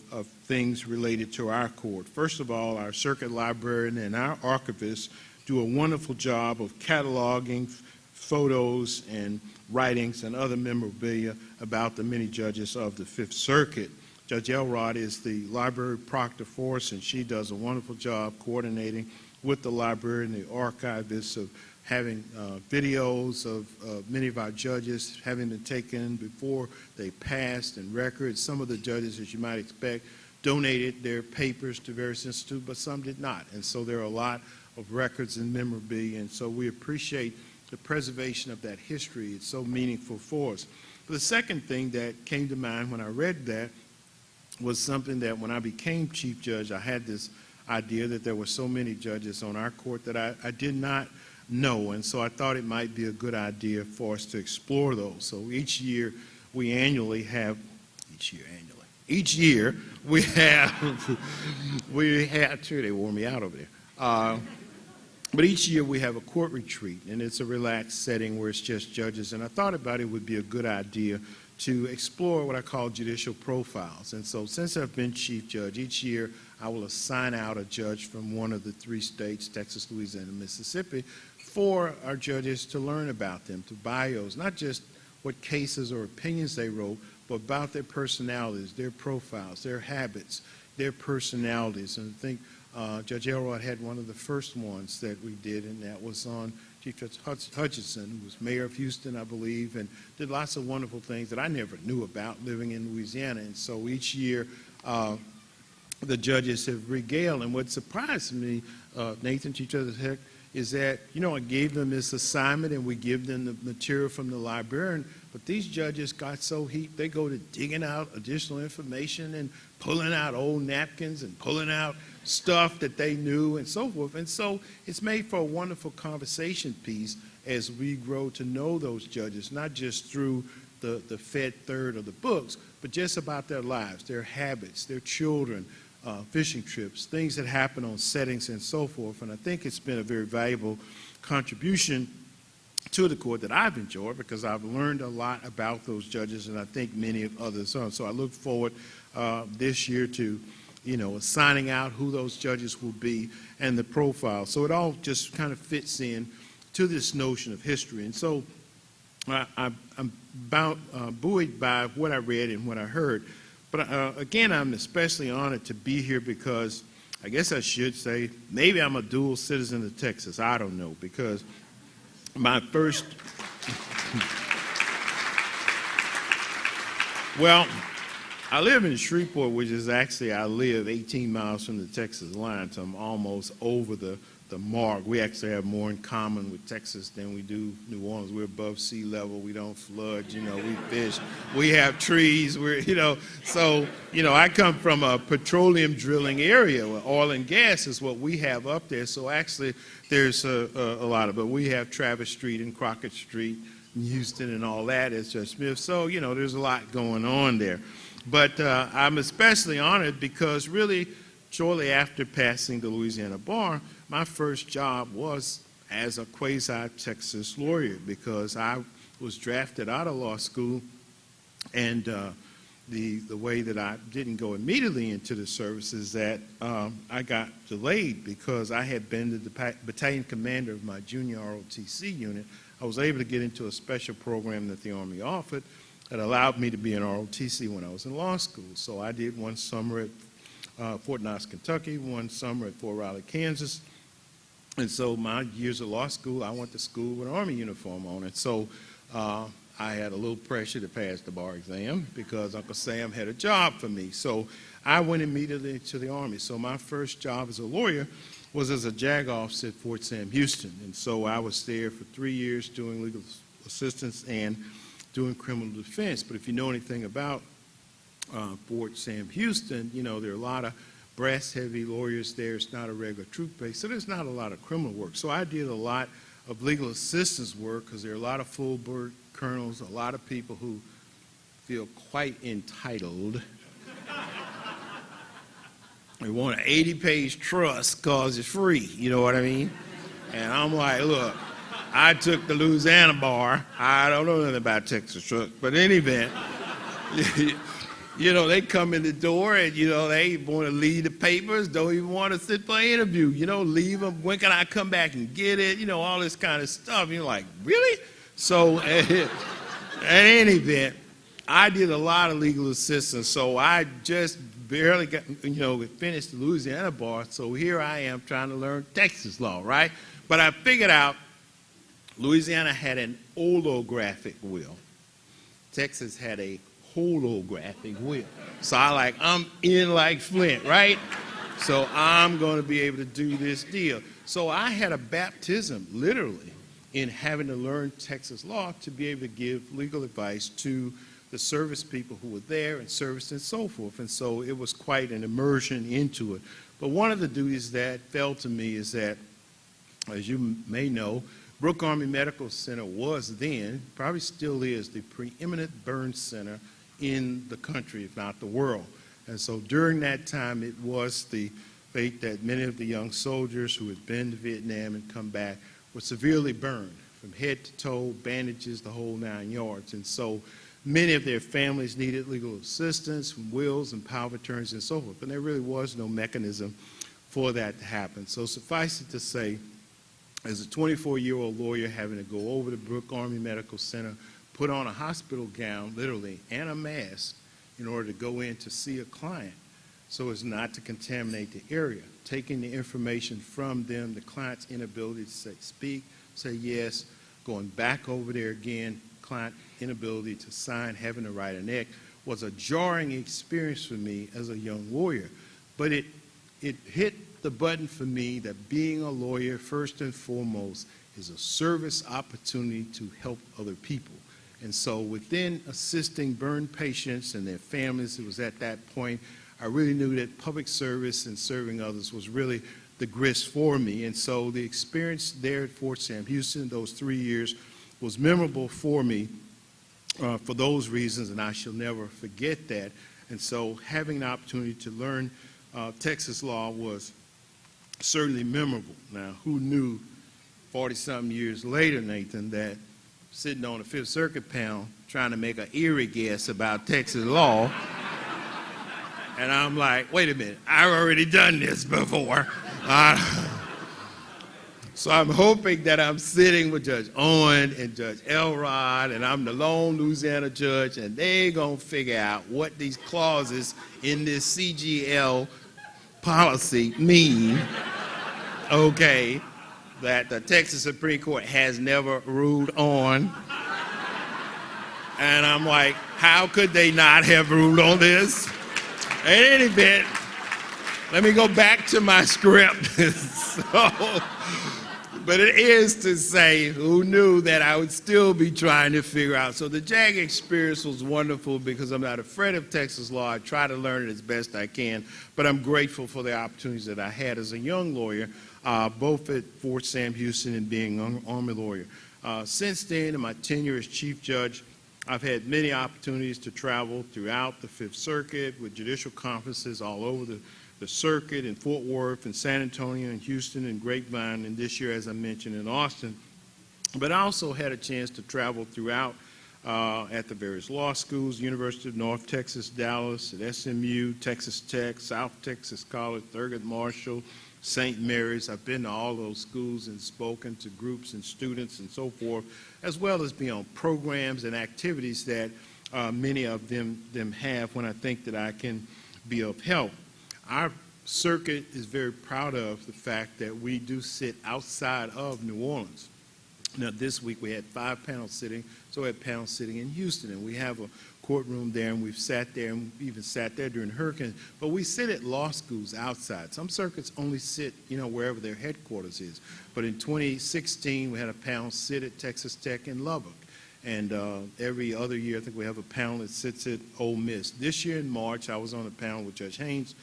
things related to our court. First of all, our circuit librarian and our archivists do a wonderful job of cataloging photos and writings and other memorabilia about the many judges of the Fifth Circuit. Judge Elrod is the library proctor for us, and she does a wonderful job coordinating with the library and the archivists of having videos of many of our judges having been taken before they passed, and records. Some of the judges, as you might expect, donated their papers to various institutes, but some did not. And so there are a lot of records and memorabilia, and so we appreciate the preservation of that history. It's so meaningful for us. But the second thing that came to mind when I read that was something that when I became Chief Judge, I had this idea that there were so many judges on our court that I did not know, and so I thought it might be a good idea for us to explore those. So each year we have, sure, they wore me out over there. But each year we have a court retreat, and it's a relaxed setting where it's just judges, and I thought about it would be a good idea to explore what I call judicial profiles. And so since I've been Chief Judge, each year I will assign out a judge from one of the three states, Texas, Louisiana, and Mississippi, for our judges to learn about them, to bios, not just what cases or opinions they wrote, but about their personalities, their profiles, their habits, their personalities. And I think Judge Elrod had one of the first ones that we did, and that was on Chief Judge Hutchinson, who was mayor of Houston, I believe, and did lots of wonderful things that I never knew about living in Louisiana. And so each year, the judges have regaled. And what surprised me, Nathan, Chief Justice Heck, is that, I gave them this assignment and we give them the material from the librarian, but these judges got so heat, they go to digging out additional information and pulling out old napkins and pulling out stuff that they knew and so forth. And so it's made for a wonderful conversation piece as we grow to know those judges, not just through the Fed third of the books, but just about their lives, their habits, their children, fishing trips, things that happen on settings and so forth. And I think it's been a very valuable contribution to the court that I've enjoyed, because I've learned a lot about those judges, and I think many of others are. So I look forward this year to, assigning out who those judges will be and the profile. So it all just kind of fits in to this notion of history. And so I'm buoyed by what I read and what I heard. But again, I'm especially honored to be here because I guess I should say maybe I'm a dual citizen of Texas. I don't know, because my first, well, I live in Shreveport, which is actually, I live 18 miles from the Texas line, so I'm almost over the mark. We actually have more in common with Texas than we do New Orleans. We're above sea level. We don't flood. We fish. We have trees. So I come from a petroleum drilling area where oil and gas is what we have up there. So actually, there's a lot of it. We have Travis Street and Crockett Street in Houston and all that, as Judge Smith. So, there's a lot going on there. But I'm especially honored because really, shortly after passing the Louisiana bar, my first job was as a quasi-Texas lawyer, because I was drafted out of law school, and the way that I didn't go immediately into the service is that I got delayed because I had been the battalion commander of my junior ROTC unit. I was able to get into a special program that the Army offered that allowed me to be an ROTC when I was in law school. So I did one summer at Fort Knox, Kentucky, one summer at Fort Riley, Kansas. And so my years of law school, I went to school with an Army uniform on. And so I had a little pressure to pass the bar exam because Uncle Sam had a job for me. So I went immediately to the Army. So my first job as a lawyer was as a JAG officer at Fort Sam Houston. And so I was there for 3 years doing legal assistance and doing criminal defense. But if you know anything about Fort Sam Houston, you know, there are a lot of brass-heavy lawyers there. It's not a regular troop base, so there's not a lot of criminal work. So I did a lot of legal assistance work because there are a lot of full-bird colonels, a lot of people who feel quite entitled. They want an 80-page trust because it's free, you know what I mean? And I'm like, look, I took the Louisiana bar. I don't know nothing about Texas trust, but in any event, you know, they come in the door and, you know, they want to leave the papers, don't even want to sit for an interview, you know, leave them. When can I come back and get it? You know, all this kind of stuff. You're like, really? So at any event, I did a lot of legal assistance, so I just barely got, you know, finished the Louisiana bar, so here I am trying to learn Texas law, right? But I figured out Louisiana had an olographic will. Texas had a holographic will. So I'm in like Flint, right? So I'm going to be able to do this deal. So I had a baptism, literally, in having to learn Texas law to be able to give legal advice to the service people who were there and service and so forth. And so it was quite an immersion into it. But one of the duties that fell to me is that, as you may know, Brooke Army Medical Center was then, probably still is, the preeminent burn center in the country, if not the world. And so during that time, it was the fate that many of the young soldiers who had been to Vietnam and come back were severely burned from head to toe, bandages, the whole 9 yards. And so many of their families needed legal assistance from wills and power of attorneys and so forth, but there really was no mechanism for that to happen. So suffice it to say, as a 24-year-old lawyer having to go over to Brooke Army Medical Center, put on a hospital gown, literally, and a mask in order to go in to see a client so as not to contaminate the area, taking the information from them, the client's inability to speak, say yes, going back over there again, client inability to sign, having to write an X, was a jarring experience for me as a young lawyer. But it hit the button for me that being a lawyer, first and foremost, is a service opportunity to help other people. And so within assisting burn patients and their families, it was at that point, I really knew that public service and serving others was really the grist for me. And so the experience there at Fort Sam Houston, those 3 years, was memorable for me for those reasons, and I shall never forget that. And so having the opportunity to learn Texas law was certainly memorable. Now, who knew 40-something years later, Nathan, that sitting on the Fifth Circuit panel trying to make an eerie guess about Texas law, and I'm like, wait a minute, I've already done this before. So I'm hoping that I'm sitting with Judge Owen and Judge Elrod, and I'm the lone Louisiana judge, and they're going to figure out what these clauses in this CGL policy mean, okay, that the Texas Supreme Court has never ruled on. And I'm like, how could they not have ruled on this? In any event, let me go back to my script. But it is to say, who knew that I would still be trying to figure out. So the JAG experience was wonderful because I'm not afraid of Texas law. I try to learn it as best I can, but I'm grateful for the opportunities that I had as a young lawyer, both at Fort Sam Houston and being an Army lawyer. Since then, in my tenure as Chief Judge, I've had many opportunities to travel throughout the Fifth Circuit with judicial conferences all over the circuit in Fort Worth and San Antonio and Houston and Grapevine, and this year, as I mentioned, in Austin. But I also had a chance to travel throughout at the various law schools, University of North Texas, Dallas, at SMU, Texas Tech, South Texas College, Thurgood Marshall, St. Mary's. I've been to all those schools and spoken to groups and students and so forth, as well as be on programs and activities that many of them have when I think that I can be of help. Our circuit is very proud of the fact that we do sit outside of New Orleans. Now, this week we had 5 panels sitting, so we had panels sitting in Houston, and we have a courtroom there, and we've sat there, and we even sat there during hurricanes, but we sit at law schools outside. Some circuits only sit, wherever their headquarters is. But in 2016, we had a panel sit at Texas Tech in Lubbock. And every other year, I think we have a panel that sits at Ole Miss. This year in March, I was on a panel with Judge Haynes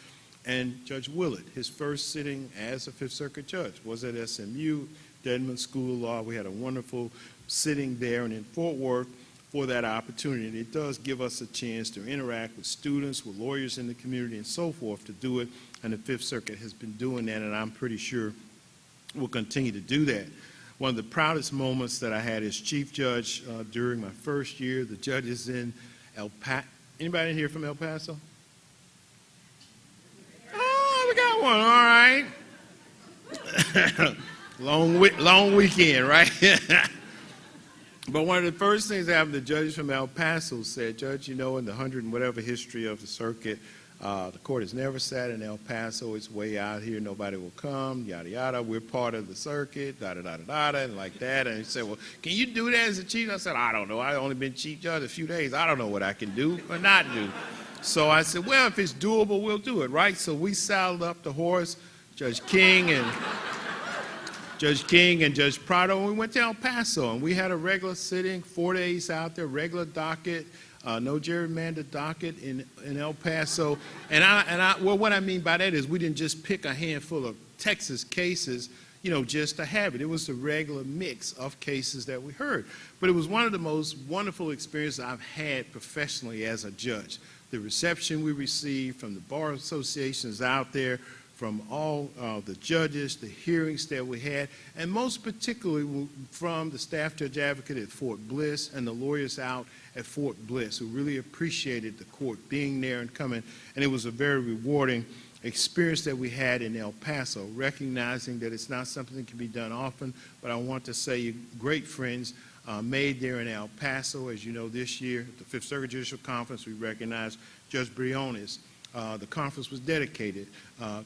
and Judge Willett. His first sitting as a Fifth Circuit judge was at SMU, Dedman School of Law. We had a wonderful sitting there and in Fort Worth for that opportunity. And it does give us a chance to interact with students, with lawyers in the community, and so forth to do it. And the Fifth Circuit has been doing that, and I'm pretty sure we'll continue to do that. One of the proudest moments that I had as Chief Judge during my first year, the judges in El Paso. Anybody in here from El Paso? Oh, we got one, all right. long weekend, right? But one of the first things that happened, the judges from El Paso said, Judge, you know, in the 100 and whatever history of the circuit, the court has never sat in El Paso. It's way out here. Nobody will come, yada, yada. We're part of the circuit, da, da, da, da, da, and like that. And he said, well, can you do that as a chief? I said, I don't know. I've only been chief judge a few days. I don't know what I can do or not do. So I said, well, if it's doable, we'll do it, right? So we saddled up the horse, Judge King and Judge Prado, and we went to El Paso, and we had a regular sitting, 4 days out there, regular docket. No gerrymandered docket in El Paso. Well, what I mean by that is we didn't just pick a handful of Texas cases, you know, just to have it. It was a regular mix of cases that we heard. But it was one of the most wonderful experiences I've had professionally as a judge. The reception we received from the bar associations out there, from all the judges, the hearings that we had, and most particularly from the staff judge advocate at Fort Bliss and the lawyers out at Fort Bliss, who really appreciated the court being there and coming. And it was a very rewarding experience that we had in El Paso, recognizing that it's not something that can be done often, but I want to say great friends made there in El Paso. As you know, this year at the Fifth Circuit Judicial Conference, we recognized Judge Briones. The conference was dedicated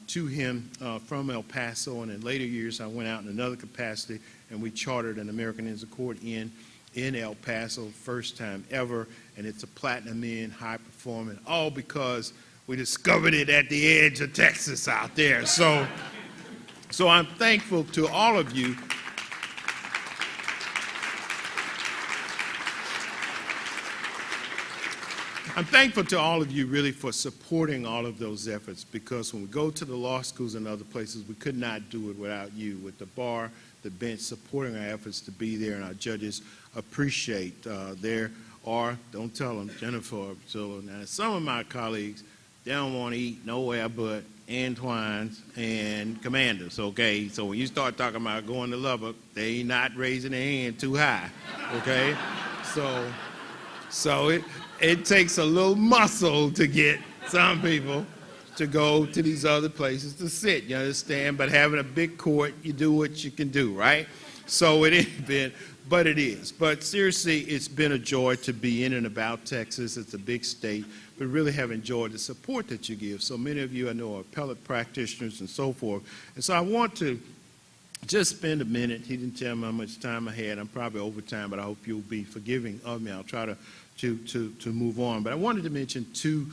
to him from El Paso, and in later years I went out in another capacity and we chartered an American Ends of Court in El Paso, first time ever, and it's a platinum in, high performing, all because we discovered it at the edge of Texas out there. So I'm thankful to all of you. I'm thankful to all of you really for supporting all of those efforts, because when we go to the law schools and other places, we could not do it without you, with the bar, the bench supporting our efforts to be there, and our judges appreciate. There are, don't tell them, Jennifer or Priscilla. Now, some of my colleagues, they don't want to eat nowhere but Antoine's and Commander's, okay? So when you start talking about going to Lubbock, they not raising their hand too high, okay? So it takes a little muscle to get some people to go to these other places to sit, you understand? But having a big court, you do what you can do, right? So it ain't been, but it is. But seriously, it's been a joy to be in and about Texas. It's a big state, but really have enjoyed the support that you give. So many of you I know are appellate practitioners and so forth. And so I want to just spend a minute. He didn't tell me how much time I had. I'm probably over time, but I hope you'll be forgiving of me. I'll try to move on. But I wanted to mention two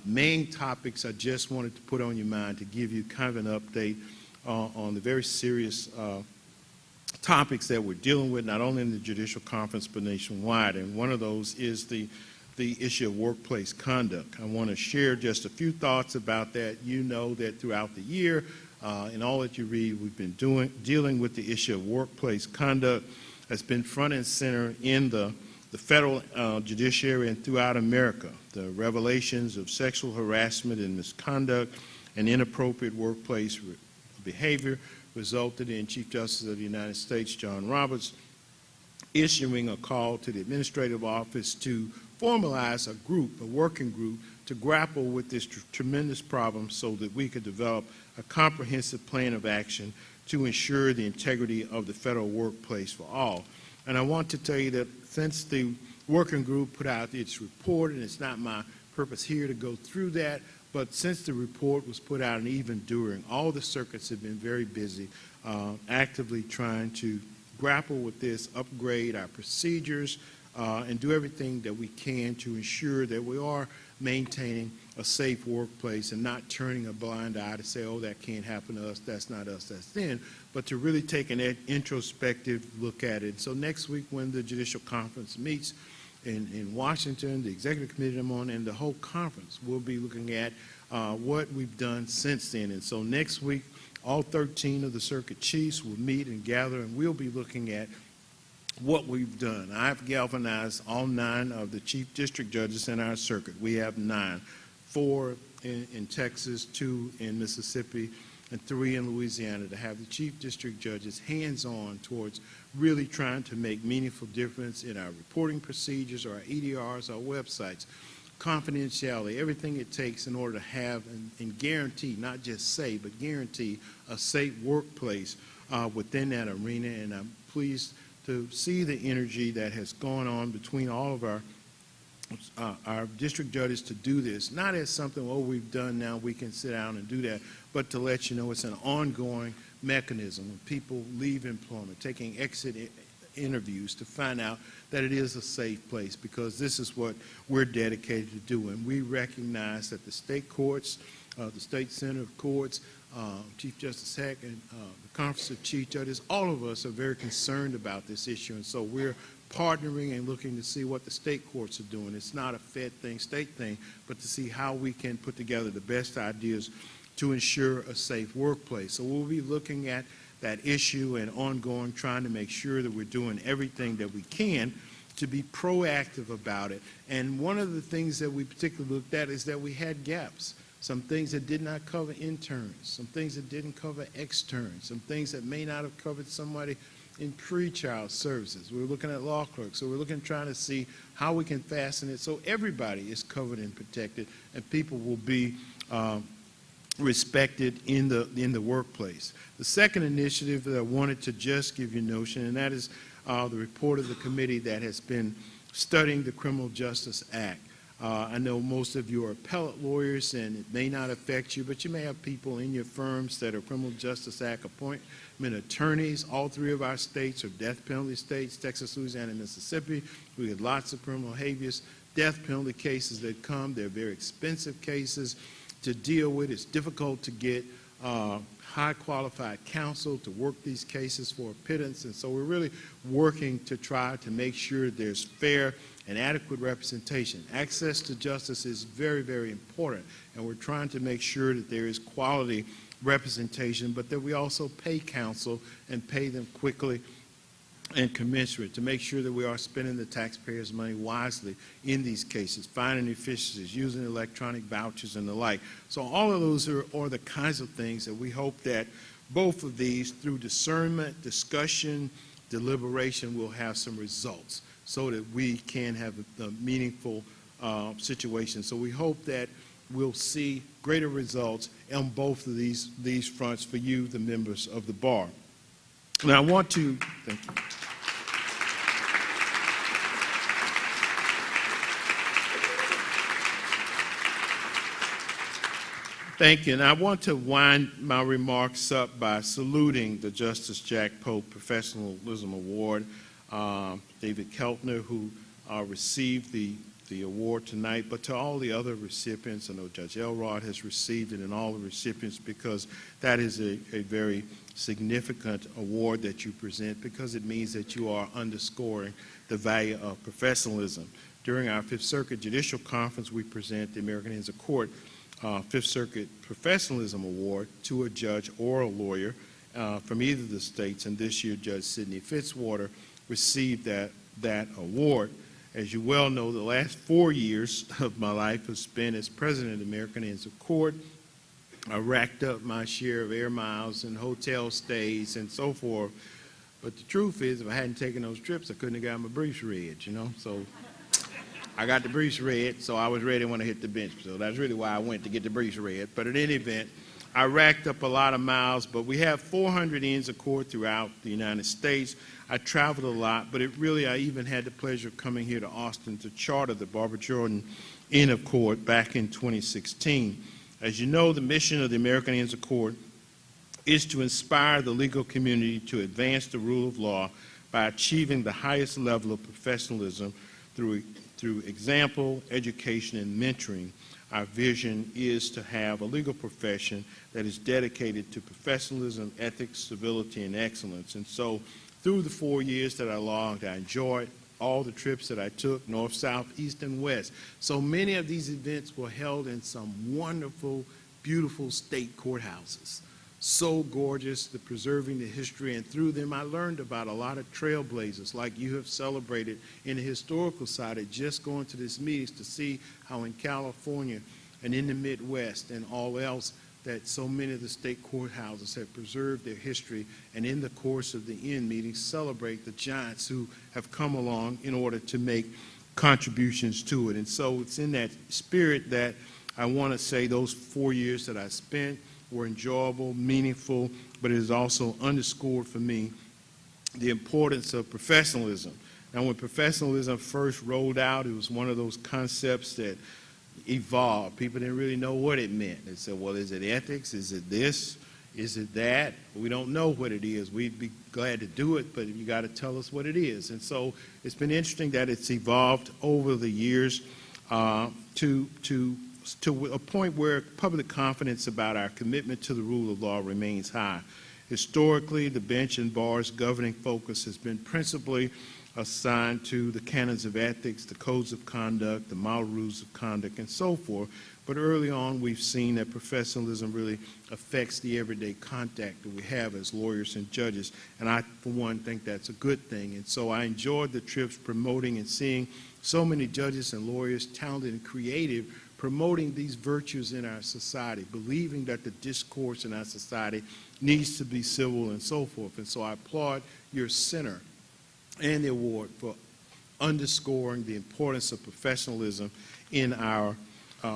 main topics I just wanted to put on your mind to give you kind of an update on the very serious topics that we're dealing with, not only in the judicial conference but nationwide. And one of those is the issue of workplace conduct. I want to share just a few thoughts about that. You know that throughout the year, in all that you read, we've been dealing with the issue of workplace conduct that's been front and center in the federal judiciary and throughout America. The revelations of sexual harassment and misconduct and inappropriate workplace behavior resulted in Chief Justice of the United States, John Roberts, issuing a call to the administrative office to formalize a working group to grapple with this tremendous problem so that we could develop a comprehensive plan of action to ensure the integrity of the federal workplace for all. And I want to tell you that since the working group put out its report, and it's not my purpose here to go through that, but since the report was put out and even during, all the circuits have been very busy actively trying to grapple with this, upgrade our procedures, and do everything that we can to ensure that we are maintaining a safe workplace and not turning a blind eye to say, oh, that can't happen to us, that's not us, that's them, but to really take an introspective look at it. So next week when the Judicial Conference meets in Washington, the Executive Committee I'm on, and the whole conference, we'll be looking at what we've done since then. And so next week, all 13 of the circuit chiefs will meet and gather, and we'll be looking at what we've done. I've galvanized all 9 of the chief district judges in our circuit. We have 9, 4 in Texas, 2 in Mississippi, and 3 in Louisiana, to have the chief district judges hands-on towards really trying to make meaningful difference in our reporting procedures, our EDRs, our websites, confidentiality, everything it takes in order to have and guarantee, not just say, but guarantee a safe workplace within that arena. And I'm pleased to see the energy that has gone on between all of our district judges to do this, not as something, oh, we've done now, we can sit down and do that, but to let you know it's an ongoing mechanism. When people leave employment, taking exit interviews to find out that it is a safe place, because this is what we're dedicated to do. And we recognize that the state courts, the state center of courts, Chief Justice Heck, and the Conference of Chief Judges, all of us are very concerned about this issue. And so we're partnering and looking to see what the state courts are doing. It's not a Fed thing, state thing, but to see how we can put together the best ideas to ensure a safe workplace. So we'll be looking at that issue and ongoing, trying to make sure that we're doing everything that we can to be proactive about it. And one of the things that we particularly looked at is that we had gaps. Some things that did not cover interns, some things that didn't cover externs, some things that may not have covered somebody in pre-child services. We're looking at law clerks, so we're looking, trying to see how we can fasten it so everybody is covered and protected, and people will be respected in the workplace. The second initiative that I wanted to just give you a notion, and that is the report of the committee that has been studying the Criminal Justice Act. I know most of you are appellate lawyers, and it may not affect you, but you may have people in your firms that are Criminal Justice Act appointment attorneys. All 3 of our states are death penalty states, Texas, Louisiana, and Mississippi. We get lots of criminal habeas death penalty cases that come. They're very expensive cases to deal with. It's difficult to get high qualified counsel to work these cases for a pittance, and so we're really working to try to make sure there's fair and adequate representation. Access to justice is very, very important, and we're trying to make sure that there is quality representation, but that we also pay counsel and pay them quickly and commensurate to make sure that we are spending the taxpayers' money wisely in these cases, finding efficiencies, using electronic vouchers and the like. So all of those are the kinds of things that we hope that both of these, through discernment, discussion, deliberation, will have some results so that we can have a meaningful situation. So we hope that we'll see greater results on both of these fronts for you, the members of the bar. Now I want to, thank you. Thank you. And I want to wind my remarks up by saluting the Justice Jack Pope Professionalism Award. David Keltner, who received the award tonight, but to all the other recipients. I know Judge Elrod has received it, and all the recipients, because that is a very significant award that you present, because it means that you are underscoring the value of professionalism. During our Fifth Circuit Judicial Conference, we present the American Inns of Court Fifth Circuit Professionalism Award to a judge or a lawyer from either of the states, and this year Judge Sidney Fitzwater received that award. As you well know, the last 4 years of my life was spent as president of the American Inns of Court. I racked up my share of air miles and hotel stays and so forth. But the truth is, if I hadn't taken those trips, I couldn't have got my briefs read, you know. So I got the briefs read, so I was ready when I hit the bench. So that's really why I went, to get the briefs read. But in any event, I racked up a lot of miles, but we have 400 Inns of Court throughout the United States. I traveled a lot, but I even had the pleasure of coming here to Austin to charter the Barbara Jordan Inn of Court back in 2016. As you know, the mission of the American Inns of Court is to inspire the legal community to advance the rule of law by achieving the highest level of professionalism through Through example, education, and mentoring, our vision is to have a legal profession that is dedicated to professionalism, ethics, civility, and excellence. And so through the 4 years that I logged, I enjoyed all the trips that I took, north, south, east, and west. So many of these events were held in some wonderful, beautiful state courthouses. So gorgeous, preserving the history, and through them I learned about a lot of trailblazers like you have celebrated in the historical side of just going to these meetings to see how in California and in the Midwest and all else that so many of the state courthouses have preserved their history, and in the course of the end meetings celebrate the giants who have come along in order to make contributions to it. And so it's in that spirit that I want to say those 4 years that I spent were enjoyable, meaningful, but it has also underscored for me the importance of professionalism. Now, when professionalism first rolled out, it was one of those concepts that evolved. People didn't really know what it meant. They said, well, is it ethics? Is it this? Is it that? We don't know what it is. We'd be glad to do it, but you got to tell us what it is. And so it's been interesting that it's evolved over the years to a point where public confidence about our commitment to the rule of law remains high. Historically, the bench and bar's governing focus has been principally assigned to the canons of ethics, the codes of conduct, the model rules of conduct, and so forth. But early on, we've seen that professionalism really affects the everyday contact that we have as lawyers and judges. And I, for one, think that's a good thing. And so I enjoyed the trips promoting and seeing so many judges and lawyers, talented and creative, promoting these virtues in our society, believing that the discourse in our society needs to be civil and so forth. And so I applaud your center and the award for underscoring the importance of professionalism in our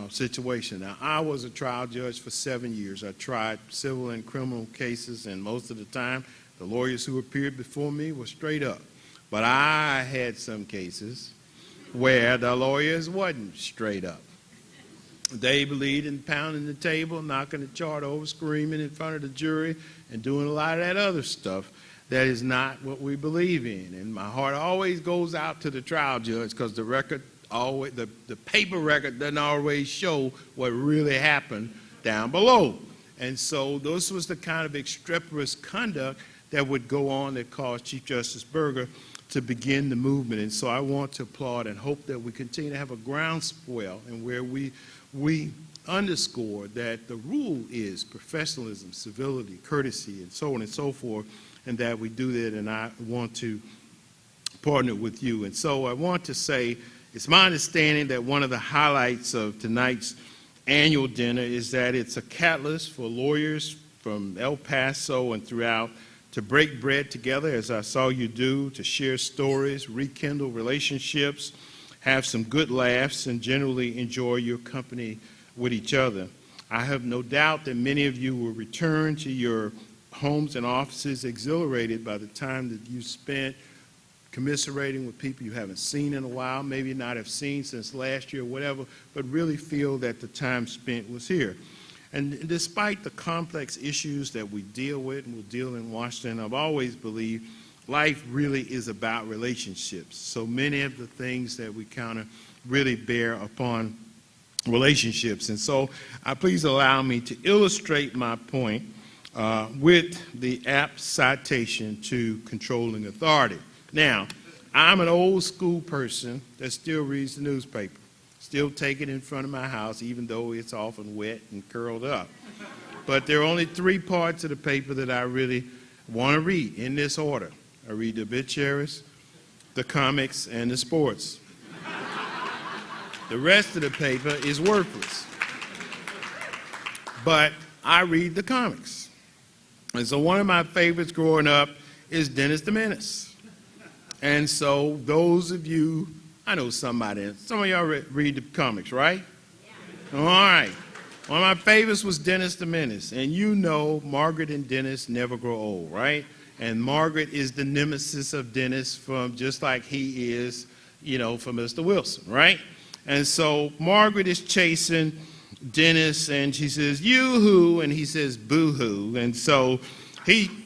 situation. Now, I was a trial judge for 7 years. I tried civil and criminal cases, and most of the time, the lawyers who appeared before me were straight up. But I had some cases where the lawyers wasn't straight up. They believed in pounding the table, knocking the chart over, screaming in front of the jury, and doing a lot of that other stuff. That is not what we believe in. And my heart always goes out to the trial judge because the record always, the paper record doesn't always show what really happened down below. And so this was the kind of extemporaneous conduct that would go on that caused Chief Justice Berger to begin the movement. And so I want to applaud and hope that we continue to have a groundswell and where we underscore that the rule is professionalism, civility, courtesy, and so on and so forth, and that we do that, and I want to partner with you. And so I want to say, it's my understanding that one of the highlights of tonight's annual dinner is that it's a catalyst for lawyers from El Paso and throughout to break bread together, as I saw you do, to share stories, rekindle relationships, have some good laughs, and generally enjoy your company with each other. I have no doubt that many of you will return to your homes and offices exhilarated by the time that you spent commiserating with people you haven't seen in a while, maybe not have seen since last year or whatever, but really feel that the time spent was here. And despite the complex issues that we deal with and will deal in Washington, I've always believed life really is about relationships. So many of the things that we counter really bear upon relationships. And so please allow me to illustrate my point with the apt citation to controlling authority. Now, I'm an old school person that still reads the newspaper, still take it in front of my house, even though it's often wet and curled up. But there are only 3 parts of the paper that I really want to read in this order. I read the obituaries, the comics, and the sports. The rest of the paper is worthless. But I read the comics. And so one of my favorites growing up is Dennis the Menace. And so those of you, I know some of y'all read the comics, right? Yeah. All right. One of my favorites was Dennis the Menace. And you know Margaret and Dennis never grow old, right? And Margaret is the nemesis of Dennis from just like he is, for Mr. Wilson, right? And so Margaret is chasing Dennis, and she says, "You-hoo," and he says, "Boo-hoo." And so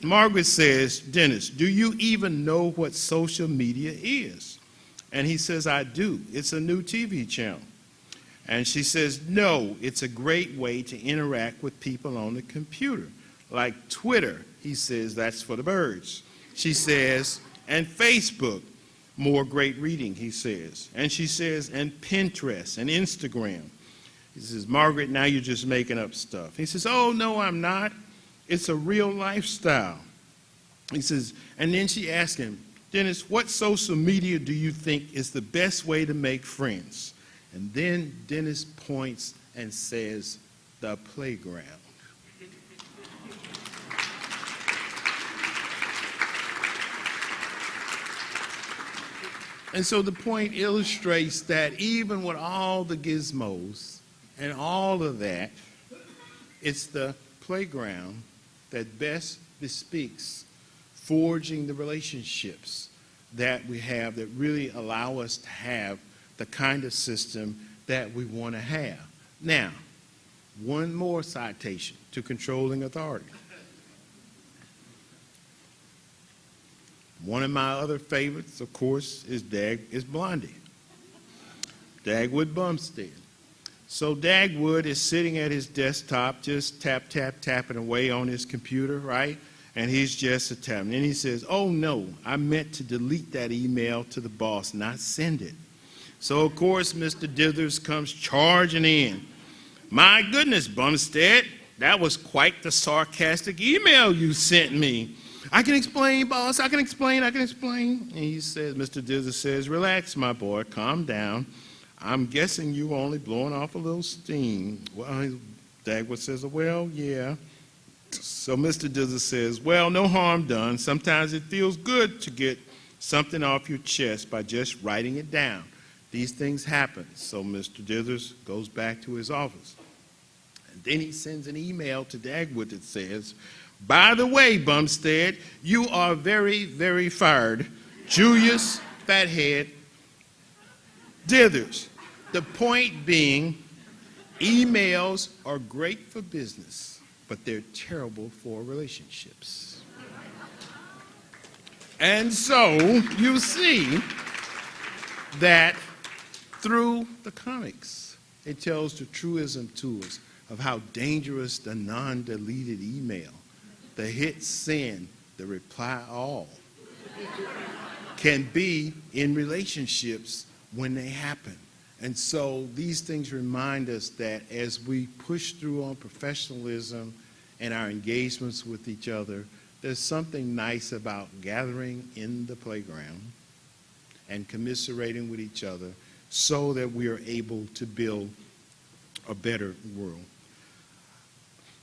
Margaret says, "Dennis, do you even know what social media is?" And he says, I do. It's a new TV channel. And she says, no, it's a great way to interact with people on the computer. Like Twitter, he says, that's for the birds. She says, and Facebook, more great reading, he says. And she says, and Pinterest and Instagram. He says, Margaret, now you're just making up stuff. He says, oh, no, I'm not. It's a real lifestyle. He says, and then she asked him, Dennis, what social media do you think is the best way to make friends? And then Dennis points and says, the playground. And so the point illustrates that even with all the gizmos and all of that, it's the playground that best bespeaks forging the relationships that we have that really allow us to have the kind of system that we want to have. Now, one more citation to controlling authority. One of my other favorites, of course, is Blondie, Dagwood Bumstead. So Dagwood is sitting at his desktop, just tapping away on his computer, right? And he's just a tapping. And he says, oh no, I meant to delete that email to the boss, not send it. So of course, Mr. Dithers comes charging in. My goodness, Bumstead, that was quite the sarcastic email you sent me. I can explain, boss, I can explain. And he says, Mr. Dithers says, relax, my boy, calm down. I'm guessing you only blowing off a little steam. Well, Dagwood says, well, yeah. So Mr. Dithers says, well, no harm done. Sometimes it feels good to get something off your chest by just writing it down. These things happen. So Mr. Dithers goes back to his office. And then he sends an email to Dagwood that says, by the way, Bumstead, you are very, very fired. Julius Fathead Dithers. The point being, emails are great for business, but they're terrible for relationships. And so you see that through the comics, it tells the truism to us of how dangerous the non-deleted email, the hit send, the reply all, can be in relationships when they happen. And so these things remind us that as we push through on professionalism and our engagements with each other, there's something nice about gathering in the playground and commiserating with each other so that we are able to build a better world.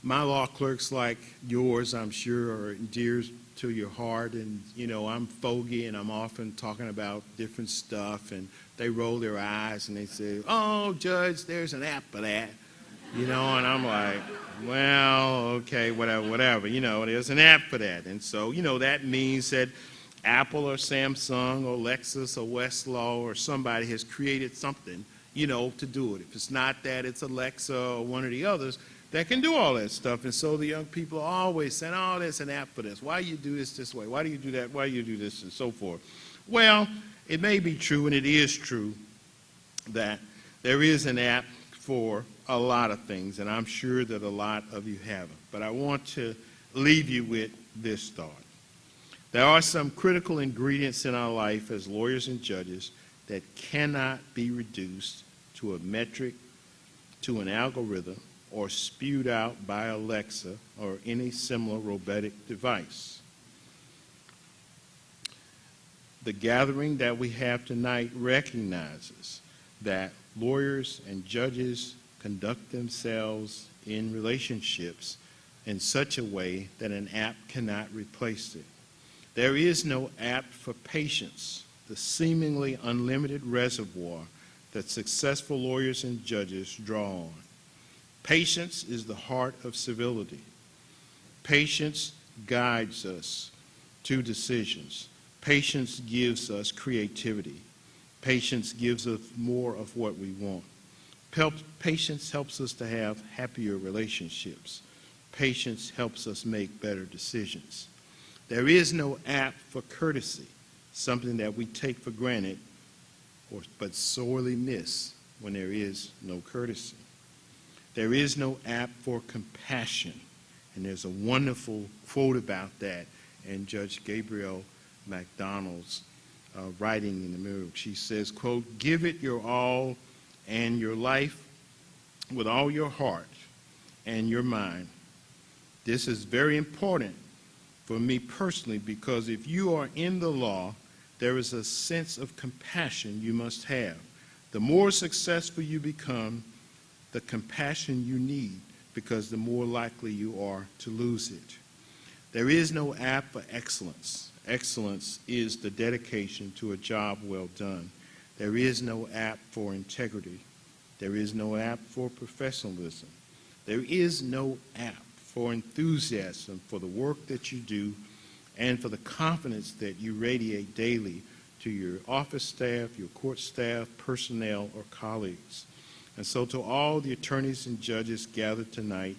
My law clerks, like yours, I'm sure, are dear to your heart, and I'm fogey and I'm often talking about different stuff, and they roll their eyes and they say, oh, Judge, there's an app for that, and I'm like, well, okay, whatever, there's an app for that. And so, that means that Apple or Samsung or Lexus or Westlaw or somebody has created something, to do it. If it's not that, it's Alexa or one of the others that can do all that stuff. And so the young people are always saying, oh, there's an app for this. Why do you do this way? Why do you do that? Why do you do this? And so forth. Well, it may be true, and it is true, that there is an app for a lot of things, and I'm sure that a lot of you haven't. But I want to leave you with this thought. There are some critical ingredients in our life as lawyers and judges that cannot be reduced to a metric, to an algorithm, or spewed out by Alexa or any similar robotic device. The gathering that we have tonight recognizes that lawyers and judges conduct themselves in relationships in such a way that an app cannot replace it. There is no app for patience, the seemingly unlimited reservoir that successful lawyers and judges draw on. Patience is the heart of civility. Patience guides us to decisions. Patience gives us creativity. Patience gives us more of what we want. Patience helps us to have happier relationships. Patience helps us make better decisions. There is no app for courtesy, something that we take for granted but sorely miss when there is no courtesy. There is no app for compassion, and there's a wonderful quote about that in Judge Gabriel MacDonald's writing in the mirror. She says, quote, "Give it your all and your life with all your heart and your mind. This is very important for me personally because if you are in the law, there is a sense of compassion you must have. The more successful you become, the compassion you need because the more likely you are to lose it. There is no app for excellence. Excellence is the dedication to a job well done. There is no app for integrity. There is no app for professionalism. There is no app for enthusiasm for the work that you do and for the confidence that you radiate daily to your office staff, your court staff, personnel, or colleagues. And so to all the attorneys and judges gathered tonight,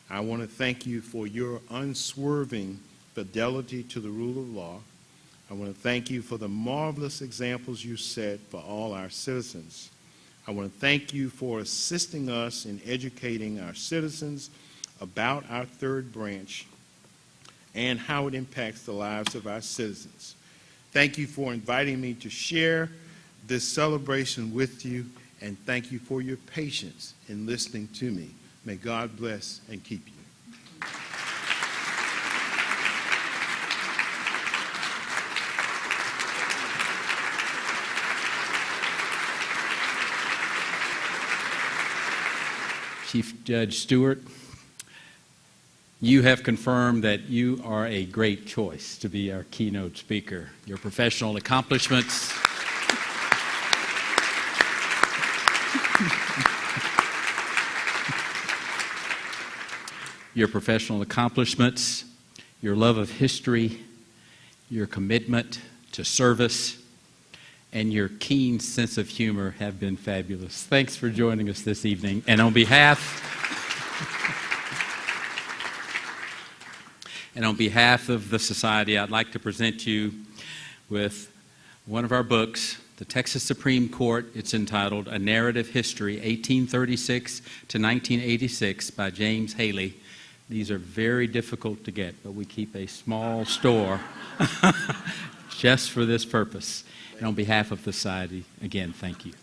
I want to thank you for your unswerving fidelity to the rule of law. I want to thank you for the marvelous examples you set for all our citizens. I want to thank you for assisting us in educating our citizens about our third branch and how it impacts the lives of our citizens. Thank you for inviting me to share this celebration with you, and thank you for your patience in listening to me. May God bless and keep you. Chief Judge Stewart, you have confirmed that you are a great choice to be our keynote speaker. Your professional accomplishments, your love of history, your commitment to service, and your keen sense of humor have been fabulous. Thanks for joining us this evening. And on behalf of the Society, I'd like to present you with one of our books, the Texas Supreme Court. It's entitled A Narrative History, 1836 to 1986 by James Haley. These are very difficult to get, but we keep a small store just for this purpose. And on behalf of the Society, again, thank you.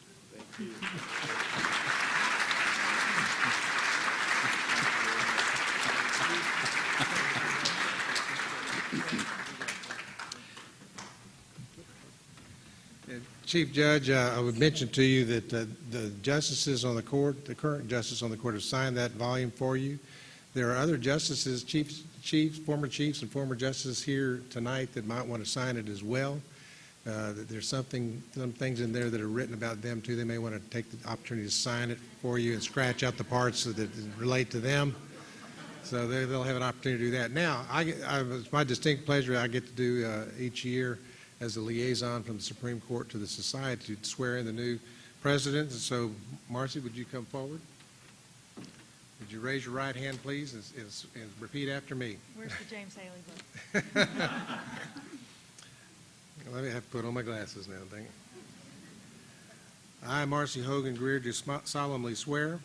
Chief Judge, I would mention to you that the justices on the court, the current justice on the court, have signed that volume for you. There are other justices, former chiefs and former justices here tonight that might want to sign it as well. There's some things in there that are written about them too. They may want to take the opportunity to sign it for you and scratch out the parts that relate to them. So they'll have an opportunity to do that. Now, it's my distinct pleasure I get to do each year as a liaison from the Supreme Court to the Society to swear in the new president. And so, Marcy, would you come forward? Would you raise your right hand, please, and repeat after me? Where's the James Haley book? Let me have to put on my glasses now. Thank you. I, Marcy Hogan Greer, do solemnly swear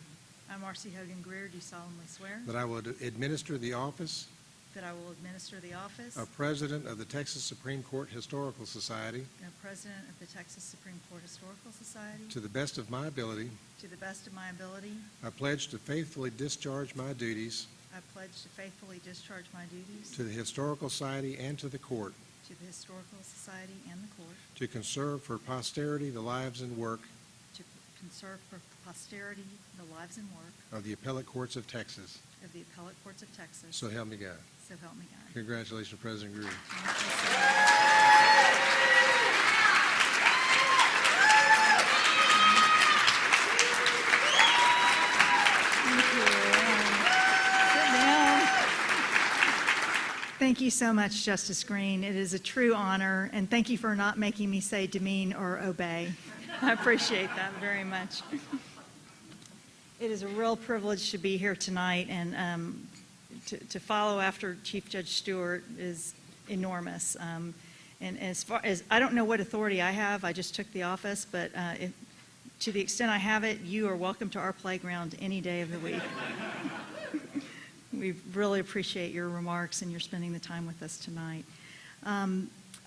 I, Marcy Hogan Greer, do solemnly swear that I will administer the office that I will administer the office of President of the Texas Supreme Court Historical Society of President of the Texas Supreme Court Historical Society to the best of my ability. to the best of my ability. I pledge to faithfully discharge my duties I pledge to faithfully discharge my duties to the Historical Society and to the court, to the Historical Society and the court, to conserve for posterity the lives and work to conserve for posterity the lives and work of the appellate courts of Texas. of the appellate courts of Texas. So help me God. So help me God. Congratulations, President Greer. Thank you so much, Justice Green. It is a true honor, and thank you for not making me say demean or obey. I appreciate that very much. It is a real privilege to be here tonight, and to follow after Chief Judge Stewart is enormous. And as far as, I don't know what authority I have, I just took the office, but to the extent I have it, you are welcome to our playground any day of the week. We really appreciate your remarks and your spending the time with us tonight.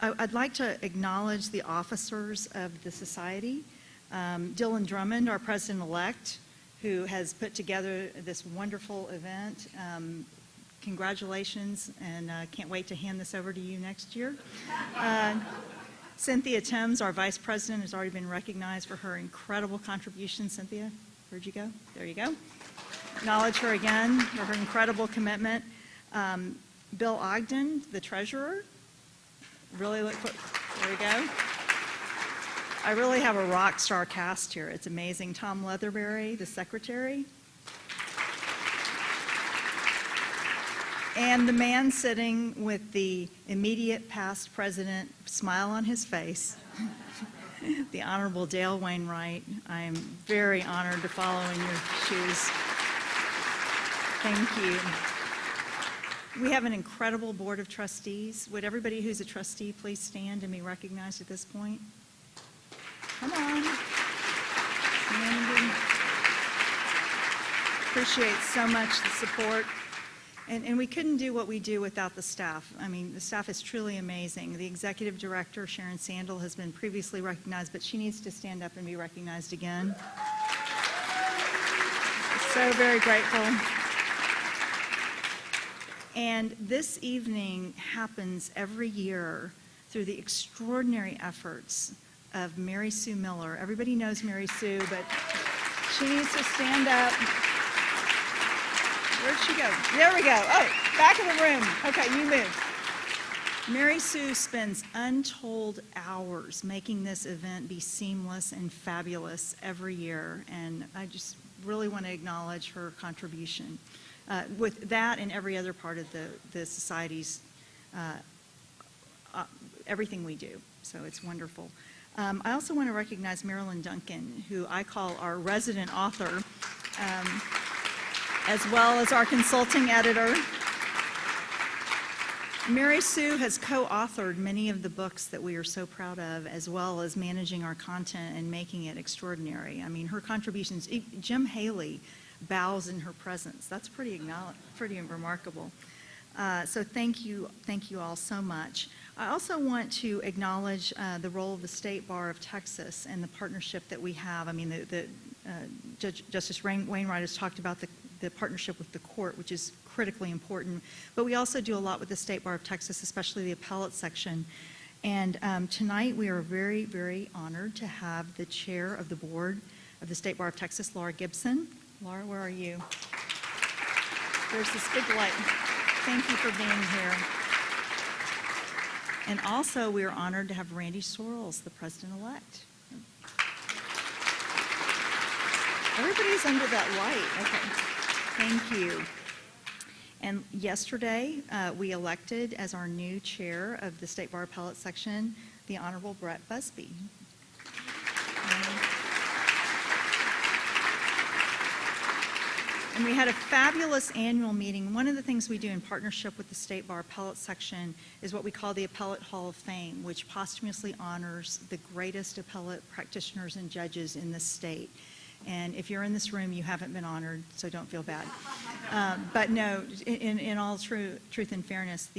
I'd like to acknowledge the officers of the society. Dylan Drummond, our president-elect, who has put together this wonderful event. Congratulations, and can't wait to hand this over to you next year. Cynthia Timms, our vice president, has already been recognized for her incredible contribution. Cynthia, where'd you go? There you go. Acknowledge her again for her incredible commitment. Bill Ogden, the treasurer. Really look, there we go. I really have a rock star cast here. It's amazing. Tom Leatherberry, the secretary. And the man sitting with the immediate past president smile on his face, the Honorable Dale Wainwright. I am very honored to follow in your shoes. Thank you. We have an incredible board of trustees. Would everybody who's a trustee please stand and be recognized at this point? Come on. Stand. Appreciate so much the support. And we couldn't do what we do without the staff. I mean, the staff is truly amazing. The executive director, Sharon Sandel, has been previously recognized, but she needs to stand up and be recognized again. So very grateful. And this evening happens every year through the extraordinary efforts of Mary Sue Miller. Everybody knows Mary Sue, but she needs to stand up. Where'd she go? There we go. Oh, back of the room. Okay, you move. Mary Sue spends untold hours making this event be seamless and fabulous every year, and I just really want to acknowledge her contribution with that and every other part of the society's, everything we do. So it's wonderful. I also want to recognize Marilyn Duncan, who I call our resident author, as well as our consulting editor. Mary Sue has co-authored many of the books that we are so proud of, as well as managing our content and making it extraordinary. I mean, her contributions, Jim Haley bows in her presence. That's pretty remarkable. So thank you all so much. I also want to acknowledge the role of the State Bar of Texas and the partnership that we have. I mean, Justice Wainwright has talked about the partnership with the court, which is critically important. But we also do a lot with the State Bar of Texas, especially the appellate section. And tonight we are very, very honored to have the chair of the board of the State Bar of Texas, Laura Gibson. Laura, where are you? There's this big light. Thank you for being here. And also we are honored to have Randy Sorrells, the president-elect. Everybody's under that light. Okay. Thank you. And yesterday, we elected as our new chair of the State Bar Appellate Section, the Honorable Brett Busby. And we had a fabulous annual meeting. One of the things we do in partnership with the State Bar Appellate Section is what we call the Appellate Hall of Fame, which posthumously honors the greatest appellate practitioners and judges in the state. And if you're in this room, you haven't been honored, so don't feel bad. But no, in all truth and fairness,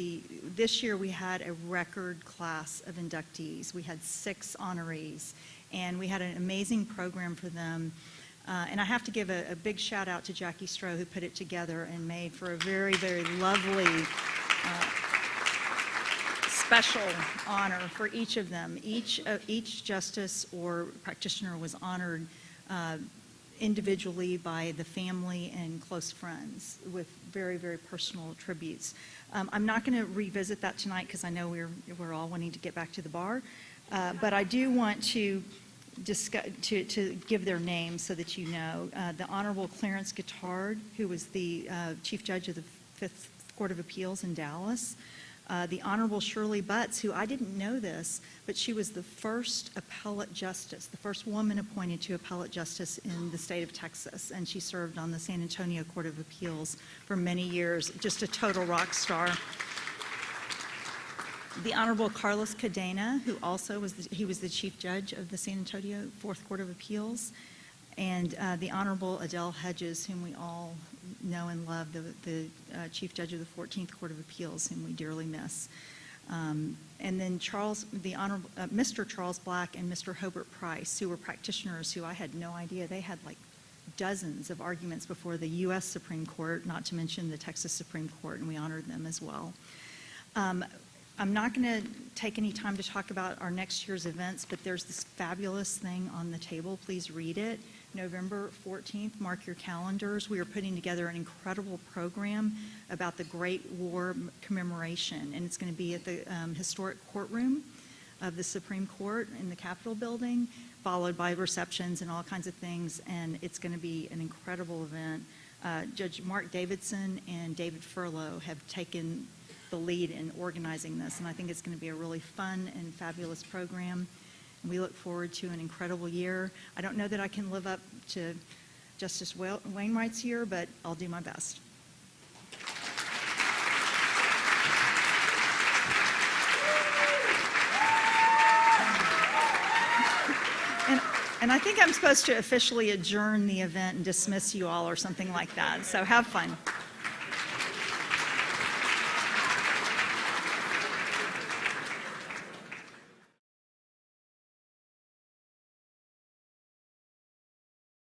this year we had a record class of inductees. We had 6 honorees, and we had an amazing program for them. And I have to give a big shout out to Jackie Stroh, who put it together and made for a very, very lovely special honor for each of them. Each justice or practitioner was honored individually by the family and close friends with very, very personal tributes. I'm not going to revisit that tonight because I know we're all wanting to get back to the bar, but I do want to give their names so that you know. The Honorable Clarence Guittard, who was the Chief Judge of the 5th Court of Appeals in Dallas. The Honorable Shirley Butts, who I didn't know this, but she was the first appellate justice, the first woman appointed to appellate justice in the state of Texas, and she served on the San Antonio Court of Appeals for many years, just a total rock star. The Honorable Carlos Cadena, who also was the Chief Judge of the San Antonio Fourth Court of Appeals, and the Honorable Adele Hedges, whom we all know and love, the Chief Judge of the 14th Court of Appeals, whom we dearly miss. And then Mr. Charles Black and Mr. Hobart Price, who were practitioners who I had no idea. They had like dozens of arguments before the U.S. Supreme Court, not to mention the Texas Supreme Court, and we honored them as well. I'm not going to take any time to talk about our next year's events, but there's this fabulous thing on the table. Please read it. November 14th, mark your calendars. We are putting together an incredible program about the Great War commemoration, and it's going to be at the historic courtroom of the Supreme Court in the Capitol building, followed by receptions and all kinds of things, and it's going to be an incredible event. Judge Mark Davidson and David Furlow have taken the lead in organizing this, and I think it's going to be a really fun and fabulous program. And we look forward to an incredible year. I don't know that I can live up to Justice Wainwright's year, but I'll do my best. And I think I'm supposed to officially adjourn the event and dismiss you all or something like that. So have fun.